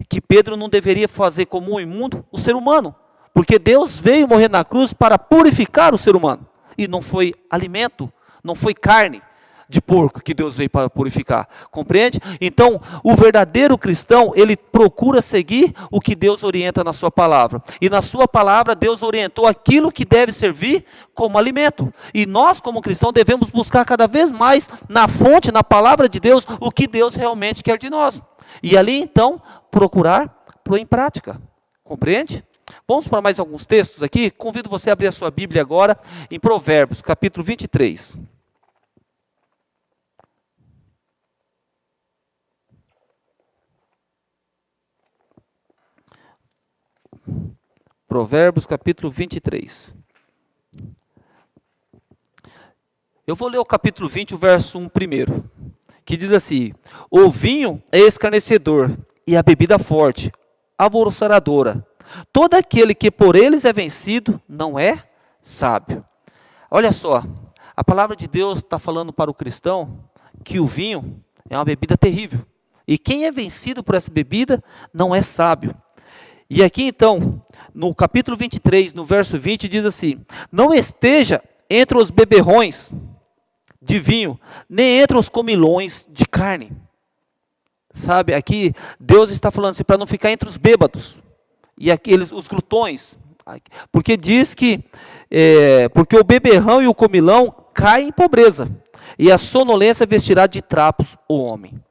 que Pedro não deveria fazer comum ou imundo o ser humano, porque Deus veio morrer na cruz para purificar o ser humano, e não foi alimento, não foi carne de porco que Deus veio para purificar, compreende? Então, o verdadeiro cristão, ele procura seguir o que Deus orienta na sua palavra, e na sua palavra Deus orientou aquilo que deve servir como alimento, e nós como cristãos devemos buscar cada vez mais na fonte, na palavra de Deus, o que Deus realmente quer de nós, e ali então, procurar pôr em prática, compreende? Vamos para mais alguns textos aqui, convido você a abrir a sua Bíblia agora, em Provérbios, capítulo 23. Provérbios capítulo 23. Eu vou ler o capítulo 20, o verso 1 primeiro, que diz assim: o vinho é escarnecedor, e a bebida forte, alvoroçadora. Todo aquele que por eles é vencido, não é sábio. Olha só, a palavra de Deus está falando para o cristão que o vinho é uma bebida terrível. E quem é vencido por essa bebida, não é sábio. E aqui então, no capítulo 23, no verso 20, diz assim: não esteja entre os beberrões de vinho, nem entre os comilões de carne. Sabe, aqui Deus está falando assim, para não ficar entre os bêbados, e aqueles, os glutões, porque diz que, porque o beberrão e o comilão caem em pobreza, e a sonolência vestirá de trapos o homem.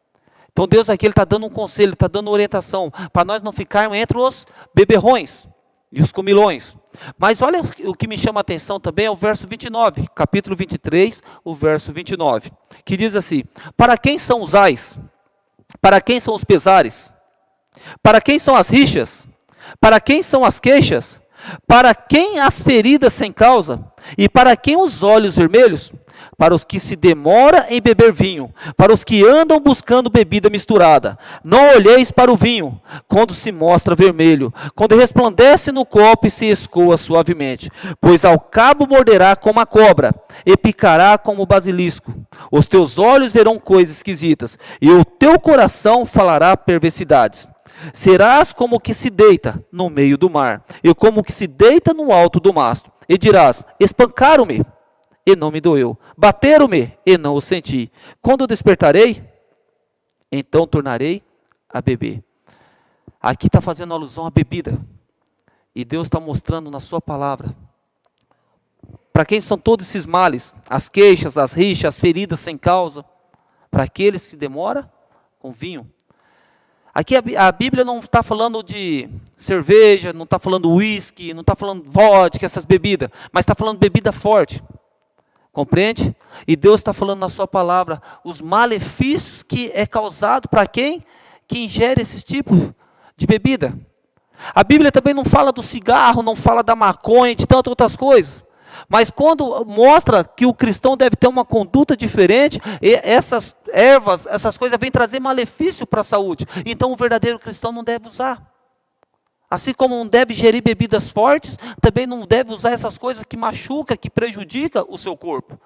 Então Deus aqui está dando um conselho, está dando orientação, para nós não ficarmos entre os beberrões e os comilões. Mas olha o que me chama a atenção também, é o verso 29, capítulo 23, o verso 29, que diz assim: para quem são os ais? Para quem são os pesares? Para quem são as rixas? Para quem são as queixas? Para quem as feridas sem causa? E para quem os olhos vermelhos? Para os que se demora em beber vinho, para os que andam buscando bebida misturada. Não olheis para o vinho, quando se mostra vermelho, quando resplandece no copo e se escoa suavemente, pois ao cabo morderá como a cobra, e picará como o basilisco. Os teus olhos verão coisas esquisitas, e o teu coração falará perversidades. Serás como o que se deita no meio do mar, e como o que se deita no alto do mastro, e dirás: espancaram-me, e não me doeu, bateram-me, e não o senti. Quando despertarei, então tornarei a beber. Aqui está fazendo alusão à bebida, e Deus está mostrando na sua palavra, para quem são todos esses males, as queixas, as rixas, as feridas sem causa, para aqueles que demoram com vinho. Aqui a Bíblia não está falando de cerveja, não está falando uísque, não está falando vodka, essas bebidas, mas está falando bebida forte. Compreende? E Deus está falando na sua palavra os malefícios que é causado para quem que ingere esse tipo de bebida. A Bíblia também não fala do cigarro, não fala da maconha, de tantas outras coisas. Mas quando mostra que o cristão deve ter uma conduta diferente, essas ervas, essas coisas vêm trazer malefício para a saúde. Então o verdadeiro cristão não deve usar. Assim como não deve ingerir bebidas fortes, também não deve usar essas coisas que machucam, que prejudicam o seu corpo.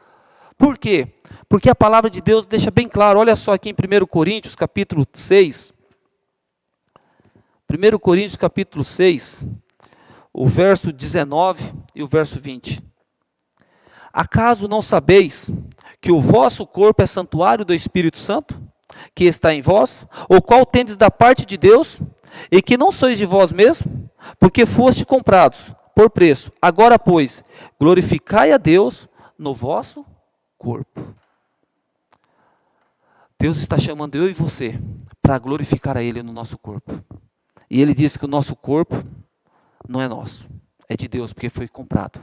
Por quê? Porque a palavra de Deus deixa bem claro, olha só aqui em 1 Coríntios capítulo 6. 1 Coríntios capítulo 6, o verso 19 e o verso 20. Acaso não sabeis que o vosso corpo é santuário do Espírito Santo, que está em vós, o qual tendes da parte de Deus, e que não sois de vós mesmos, porque foste comprados por preço. Agora, pois, glorificai a Deus no vosso corpo. Deus está chamando eu e você para glorificar a Ele no nosso corpo. E Ele diz que o nosso corpo não é nosso, é de Deus, porque foi comprado.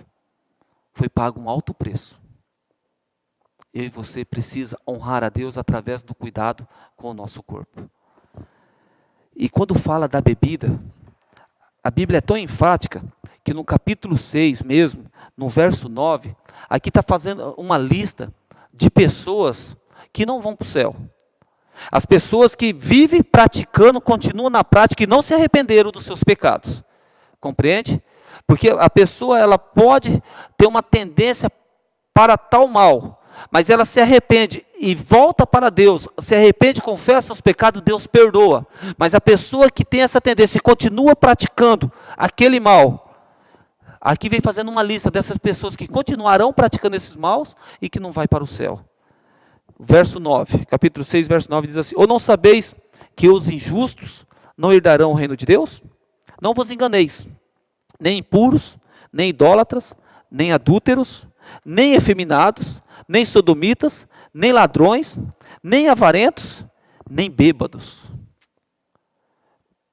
Foi pago um alto preço. Eu e você precisa honrar a Deus através do cuidado com o nosso corpo. E quando fala da bebida, a Bíblia é tão enfática que no capítulo 6 mesmo, no verso 9, aqui está fazendo uma lista de pessoas que não vão para o céu. As pessoas que vivem praticando, continuam na prática e não se arrependeram dos seus pecados. Compreende? Porque a pessoa ela pode ter uma tendência para tal mal, mas ela se arrepende e volta para Deus, se arrepende, confessa os pecados, Deus perdoa. Mas a pessoa que tem essa tendência e continua praticando aquele mal, aqui vem fazendo uma lista dessas pessoas que continuarão praticando esses maus e que não vai para o céu. Verso 9, capítulo 6, verso 9 diz assim: ou não sabeis que os injustos não herdarão o reino de Deus? Não vos enganeis. Nem impuros, nem idólatras, nem adúlteros, nem efeminados, nem sodomitas, nem ladrões, nem avarentos, nem bêbados.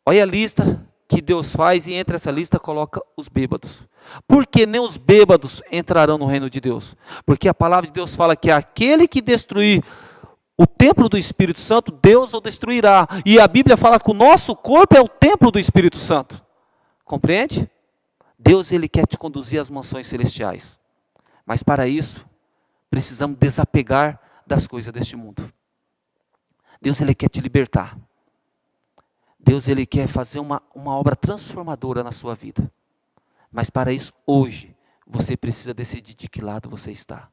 Olha a lista que Deus faz e entre essa lista coloca os bêbados. Por que nem os bêbados entrarão no reino de Deus? Porque a palavra de Deus fala que aquele que destruir o templo do Espírito Santo, Deus o destruirá. E a Bíblia fala que o nosso corpo é o templo do Espírito Santo. Compreende? Deus, Ele quer te conduzir às mansões celestiais. Mas para isso, precisamos desapegar das coisas deste mundo. Deus, Ele quer te libertar. Deus, Ele quer fazer uma obra transformadora na sua vida. Mas para isso, hoje, você precisa decidir de que lado você está.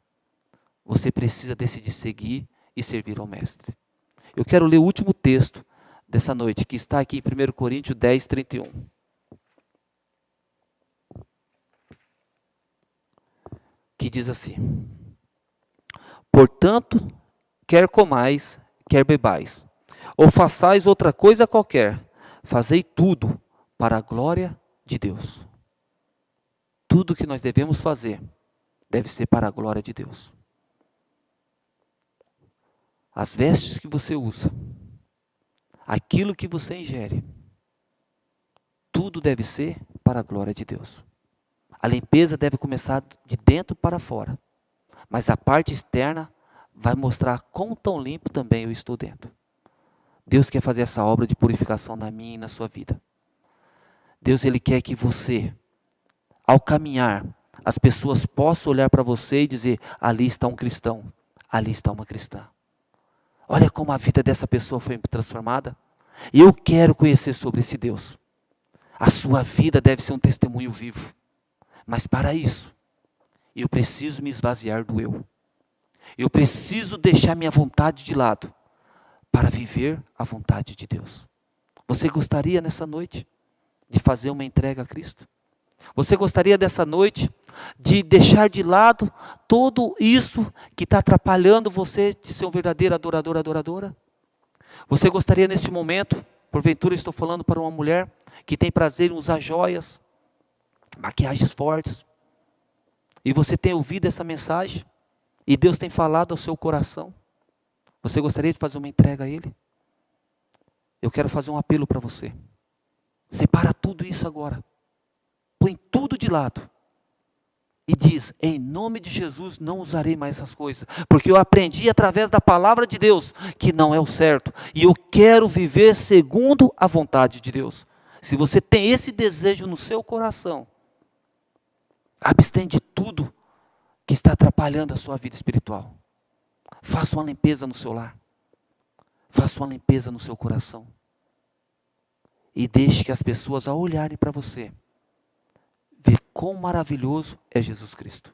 Você precisa decidir seguir e servir ao Mestre. Eu quero ler o último texto dessa noite, que está aqui em 1 Coríntios 10, 31. Que diz assim: portanto, quer comais, quer bebais, ou façais outra coisa qualquer, fazei tudo para a glória de Deus. Tudo que nós devemos fazer deve ser para a glória de Deus. As vestes que você usa, aquilo que você ingere, tudo deve ser para a glória de Deus. A limpeza deve começar de dentro para fora, mas a parte externa vai mostrar quão tão limpo também eu estou dentro. Deus quer fazer essa obra de purificação na minha e na sua vida. Deus, Ele quer que você, ao caminhar, as pessoas possam olhar para você e dizer: ali está um cristão, ali está uma cristã. Olha como a vida dessa pessoa foi transformada. E eu quero conhecer sobre esse Deus. A sua vida deve ser um testemunho vivo. Mas para isso, eu preciso me esvaziar do eu. Eu preciso deixar minha vontade de lado para viver a vontade de Deus. Você gostaria nessa noite de fazer uma entrega a Cristo? Você gostaria dessa noite de deixar de lado tudo isso que está atrapalhando você de ser um verdadeiro adorador, adoradora? Você gostaria neste momento, porventura estou falando para uma mulher que tem prazer em usar joias, maquiagens fortes, e você tem ouvido essa mensagem, e Deus tem falado ao seu coração, você gostaria de fazer uma entrega a Ele? Eu quero fazer um apelo para você. Separa tudo isso agora. Põe tudo de lado. E diz: em nome de Jesus não usarei mais essas coisas. Porque eu aprendi através da palavra de Deus que não é o certo. E eu quero viver segundo a vontade de Deus. Se você tem esse desejo no seu coração, abstém de tudo que está atrapalhando a sua vida espiritual. Faça uma limpeza no seu lar. Faça uma limpeza no seu coração. E deixe que as pessoas, ao olharem para você, ver quão maravilhoso é Jesus Cristo,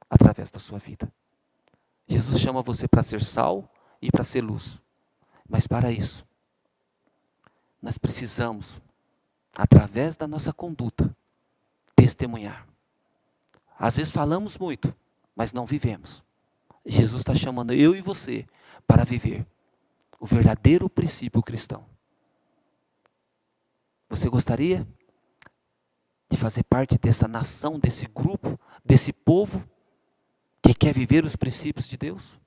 através da sua vida. Jesus chama você para ser sal e para ser luz. Mas para isso, nós precisamos, através da nossa conduta, testemunhar. Às vezes falamos muito, mas não vivemos. Jesus está chamando eu e você para viver o verdadeiro princípio cristão. Você gostaria de fazer parte dessa nação, desse grupo, desse povo que quer viver os princípios de Deus?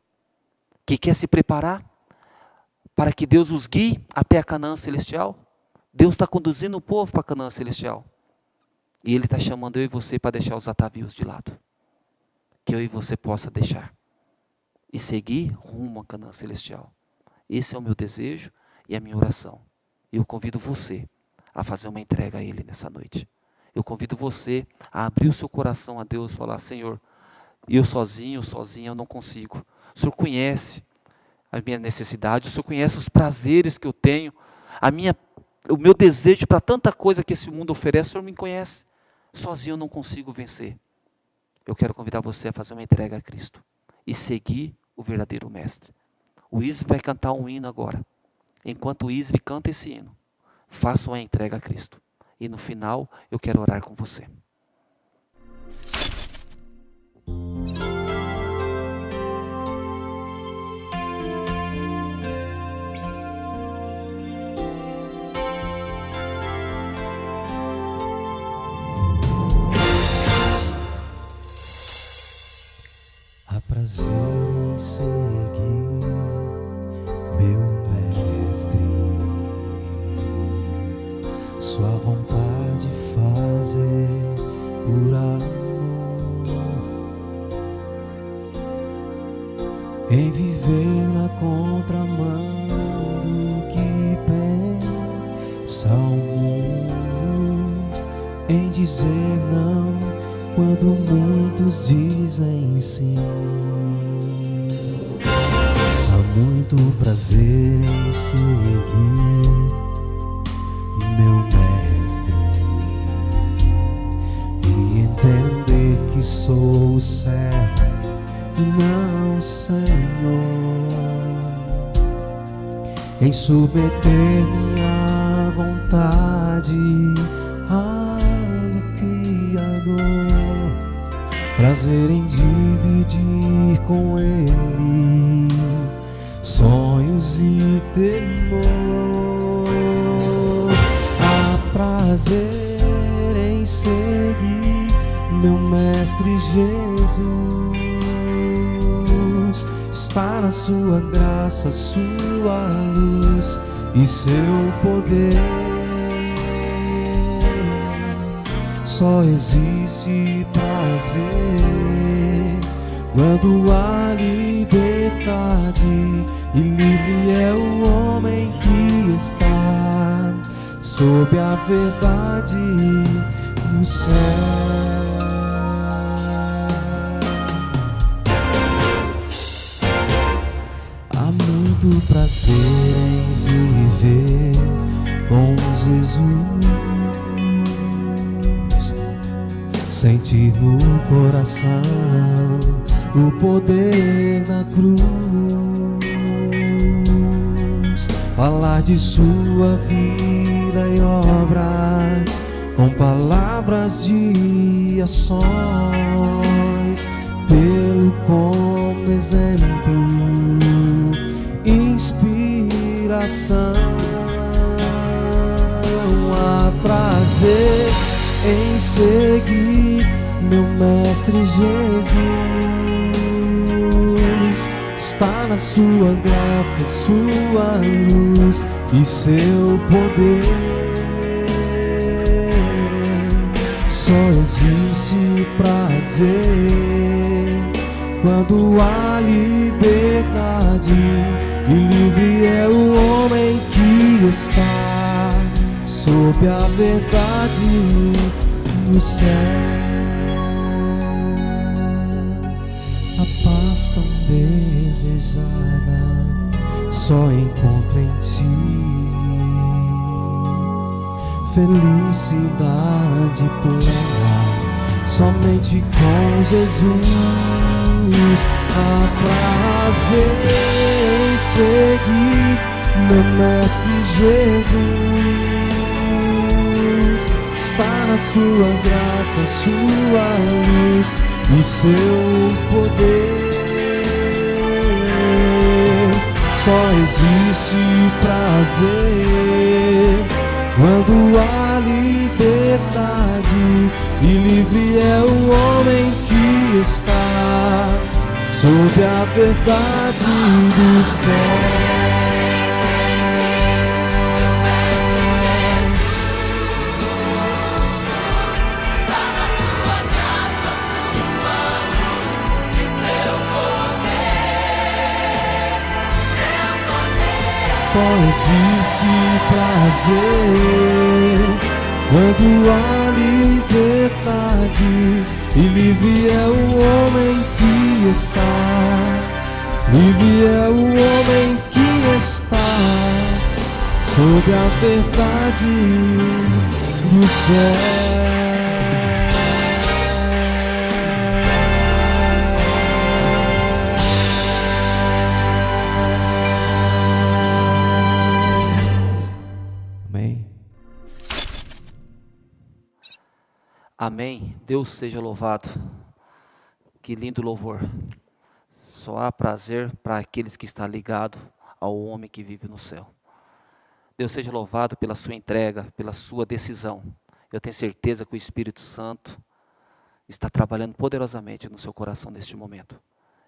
Que quer se preparar para que Deus os guie até a Canaã celestial? Deus está conduzindo o povo para a Canaã celestial. E Ele está chamando eu e você para deixar os atavios de lado. Que eu e você possa deixar. E seguir rumo à Canaã celestial. Esse é o meu desejo e a minha oração. E eu convido você a fazer uma entrega a Ele nessa noite. Eu convido você a abrir o seu coração a Deus e falar: Senhor, eu sozinho, sozinha eu não consigo. O Senhor conhece a minha necessidade, o Senhor conhece os prazeres que eu tenho, o meu desejo para tanta coisa que esse mundo oferece, o Senhor me conhece. Sozinho eu não consigo vencer. Eu quero convidar você a fazer uma entrega a Cristo e seguir o verdadeiro Mestre. O Isve vai cantar um hino agora. Enquanto o Isve canta esse hino, façam a entrega a Cristo. E no final, eu quero orar com você. Há prazer em seguir meu Mestre, sua vontade fazer por amor, em viver na contramão do que pensa o mundo, em dizer não quando muitos dizem sim. Há muito prazer em seguir meu mestre e entender que sou o servo e não o Senhor, em submeter-me à vontade ao Criador, prazer em dividir com Ele sonhos e temor. Há prazer em seguir meu Mestre Jesus, está na sua graça, sua luz e seu poder. Só existe prazer quando há liberdade, e livre é o homem que está sob a verdade do céu. Há muito prazer em viver com Jesus, sentir no coração o poder da cruz, falar de sua vida e obras com palavras de ações, tê-lo como exemplo, inspiração. Há prazer em seguir meu Mestre Jesus, está na sua graça, sua luz e seu poder. Só existe prazer quando há liberdade, e livre é o homem que está sob a verdade do céu. A paz tão desejada só encontro em ti, felicidade plena somente com Jesus. Há prazer em seguir meu Mestre Jesus, está na sua graça, sua luz e seu poder. Só existe prazer quando há liberdade, e livre é o homem que está sob a verdade do céu. Só existe prazer quando há liberdade, e livre é o homem que está, livre é o homem que está sob a verdade do céu. Amém. Deus seja louvado. Que lindo louvor. Só há prazer para aqueles que estão ligados ao homem que vive no céu. Deus seja louvado pela sua entrega, pela sua decisão. Eu tenho certeza que o Espírito Santo está trabalhando poderosamente no seu coração neste momento.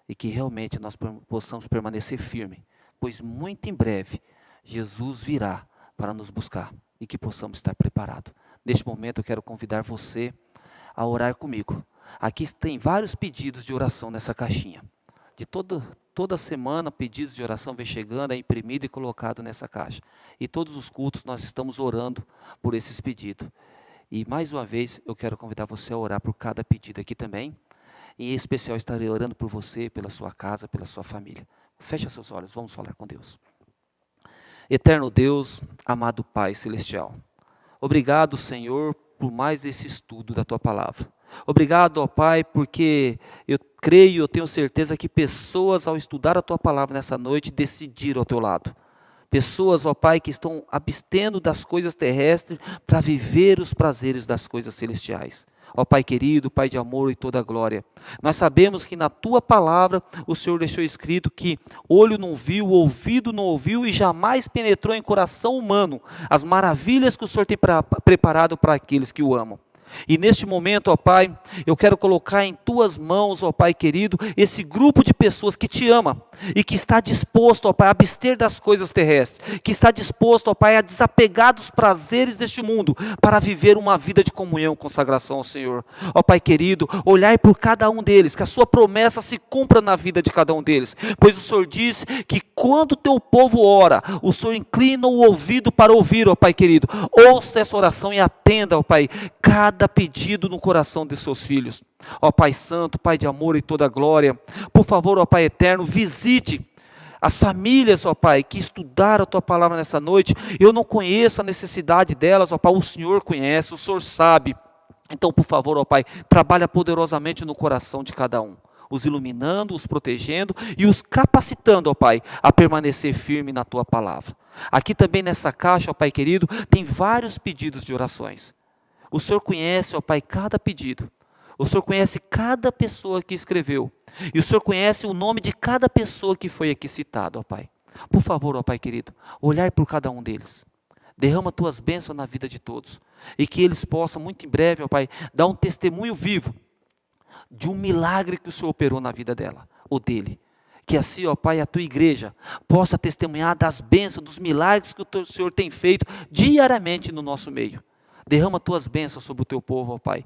E que realmente nós possamos permanecer firmes, pois muito em breve Jesus virá para nos buscar e que possamos estar preparados. Neste momento eu quero convidar você a orar comigo. Aqui tem vários pedidos de oração nessa caixinha. De toda semana pedidos de oração vem chegando, é imprimido e colocado nessa caixa. E todos os cultos nós estamos orando por esses pedidos. E mais uma vez, eu quero convidar você a orar por cada pedido aqui também. Em especial, estarei orando por você, pela sua casa, pela sua família. Feche seus olhos, vamos falar com Deus. Eterno Deus, amado Pai Celestial, obrigado, Senhor, por mais esse estudo da Tua Palavra. Obrigado, ó Pai, porque eu creio, eu tenho certeza que pessoas, ao estudar a Tua Palavra nessa noite, decidiram ao Teu lado. Pessoas, ó Pai, que estão abstendo das coisas terrestres para viver os prazeres das coisas celestiais. Ó Pai querido, Pai de amor e toda glória, nós sabemos que na Tua Palavra o Senhor deixou escrito que olho não viu, ouvido não ouviu e jamais penetrou em coração humano as maravilhas que o Senhor tem preparado para aqueles que o amam. E neste momento, ó Pai, eu quero colocar em Tuas mãos, ó Pai querido, esse grupo de pessoas que Te ama e que está disposto, ó Pai, a abster das coisas terrestres, que está disposto, ó Pai, a desapegar dos prazeres deste mundo para viver uma vida de comunhão e consagração ao Senhor. Ó Pai querido, olhai por cada um deles, que a Sua promessa se cumpra na vida de cada um deles, pois o Senhor disse que quando o Teu povo ora, o Senhor inclina o ouvido para ouvir, ó Pai querido. Ouça essa oração e atenda, ó Pai, cada pedido no coração de Seus filhos. Ó Pai Santo, Pai de amor e toda glória, por favor, ó Pai eterno, visite as famílias, ó Pai, que estudaram a Tua Palavra nessa noite. Eu não conheço a necessidade delas, ó Pai, o Senhor conhece, o Senhor sabe. Então, por favor, ó Pai, trabalha poderosamente no coração de cada um, os iluminando, os protegendo e os capacitando, ó Pai, a permanecer firme na Tua Palavra. Aqui também nessa caixa, ó Pai querido, tem vários pedidos de orações. O Senhor conhece, ó Pai, cada pedido. O Senhor conhece cada pessoa que escreveu. E o Senhor conhece o nome de cada pessoa que foi aqui citado, ó Pai. Por favor, ó Pai querido, olhar por cada um deles. Derrama Tuas bênçãos na vida de todos. E que eles possam, muito em breve, ó Pai, dar um testemunho vivo de um milagre que o Senhor operou na vida dela, ou dele. Que assim, ó Pai, a Tua igreja possa testemunhar das bênçãos, dos milagres que o Senhor tem feito diariamente no nosso meio. Derrama Tuas bênçãos sobre o Teu povo, ó Pai.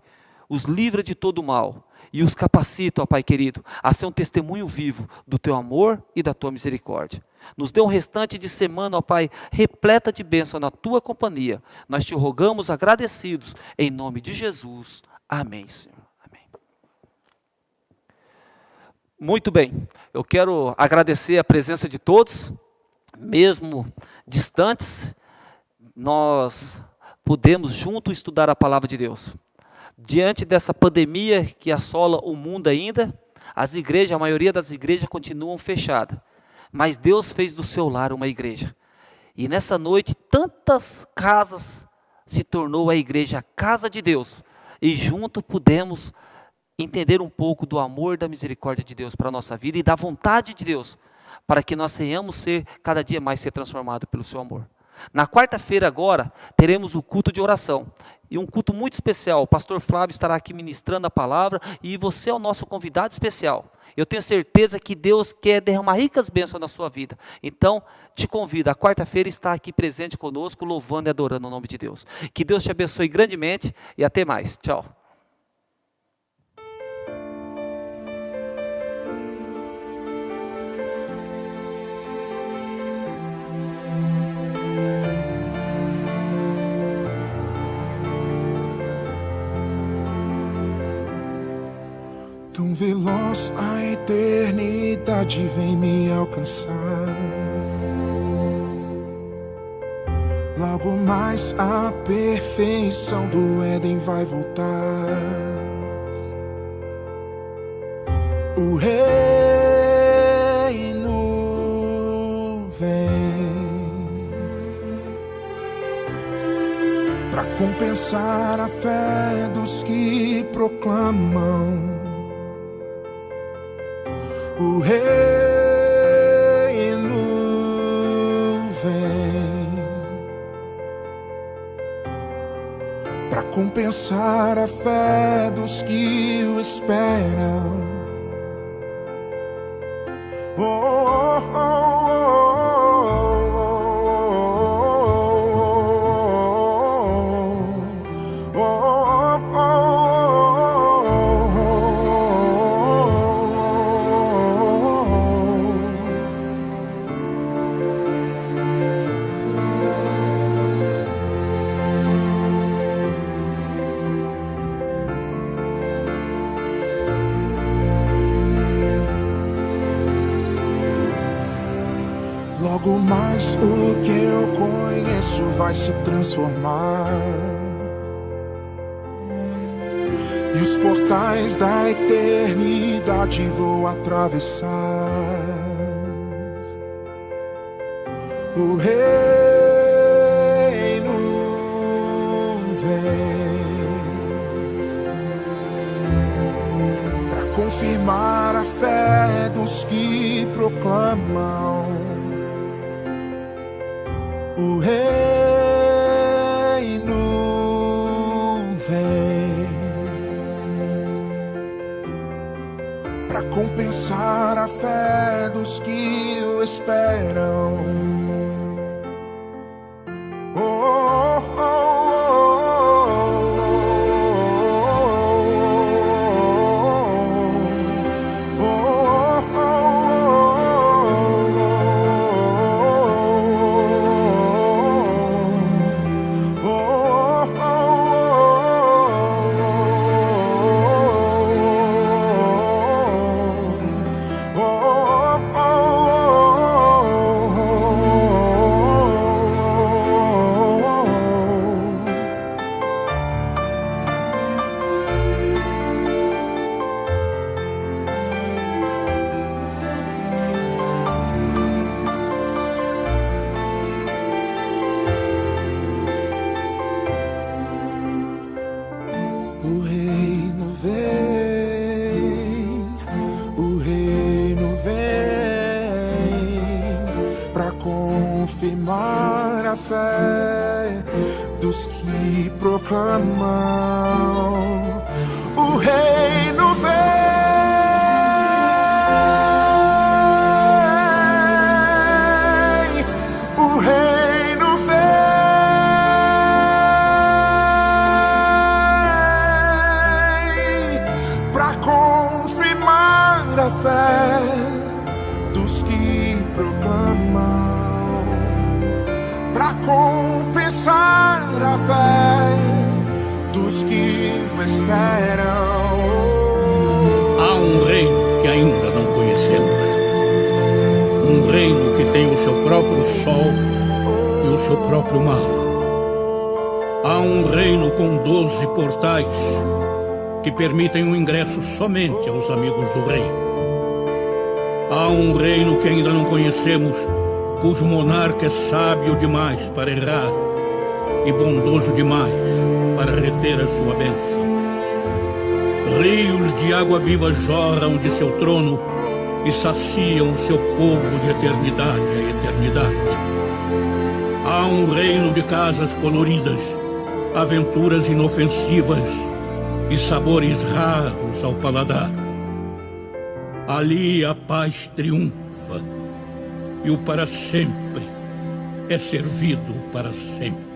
Os livra de todo mal e os capacita, ó Pai querido, a ser um testemunho vivo do Teu amor e da Tua misericórdia. Nos dê um restante de semana, ó Pai, repleta de bênção na Tua companhia. Nós Te rogamos agradecidos, em nome de Jesus. Amém, Senhor. Amém. Muito bem, eu quero agradecer a presença de todos, mesmo distantes, nós podemos juntos estudar a palavra de Deus. Diante dessa pandemia que assola o mundo ainda, as igrejas, a maioria das igrejas continuam fechadas. Mas Deus fez do seu lar uma igreja. E nessa noite, tantas casas se tornou a igreja a casa de Deus. E junto pudemos entender um pouco do amor e da misericórdia de Deus para a nossa vida e da vontade de Deus, para que nós tenhamos ser, cada dia mais ser transformados pelo seu amor. Na quarta-feira agora, teremos o culto de oração. E um culto muito especial. O pastor Flávio estará aqui ministrando a palavra e você é o nosso convidado especial. Eu tenho certeza que Deus quer derramar ricas bênçãos na sua vida. Então, te convido, a quarta-feira está aqui presente conosco, louvando e adorando o nome de Deus. Que Deus te abençoe grandemente e até mais. Tchau. Tão veloz a eternidade vem me alcançar. Logo mais a perfeição do Éden vai voltar. O reino vem pra compensar a fé dos que proclamam. O reino vem pra compensar a fé dos que o esperam. Oh, oh, oh, oh, oh, oh, oh, oh. Logo mais o que eu conheço vai se transformar, e os portais da eternidade vou atravessar. O reino vem para confirmar a fé dos que proclamam. O reino vem para compensar a fé dos que o esperam. O reino vem, o reino vem para confirmar a fé dos que proclamam. O reino vem, o reino vem para confirmar a fé dos que proclamam, para compensar a fé dos que me esperam. Há um reino que ainda não conhecemos, um reino que tem o seu próprio sol e o seu próprio mar. Há um reino com 12 portais que permitem o ingresso somente aos amigos do rei. Há um reino que ainda não conhecemos, cujo monarca é sábio demais para errar e bondoso demais para reter a sua bênção. Rios de água viva jorram de seu trono e saciam seu povo de eternidade a eternidade. Há um reino de casas coloridas, aventuras inofensivas e sabores raros ao paladar. Ali a paz triunfa e o para sempre é servido para sempre.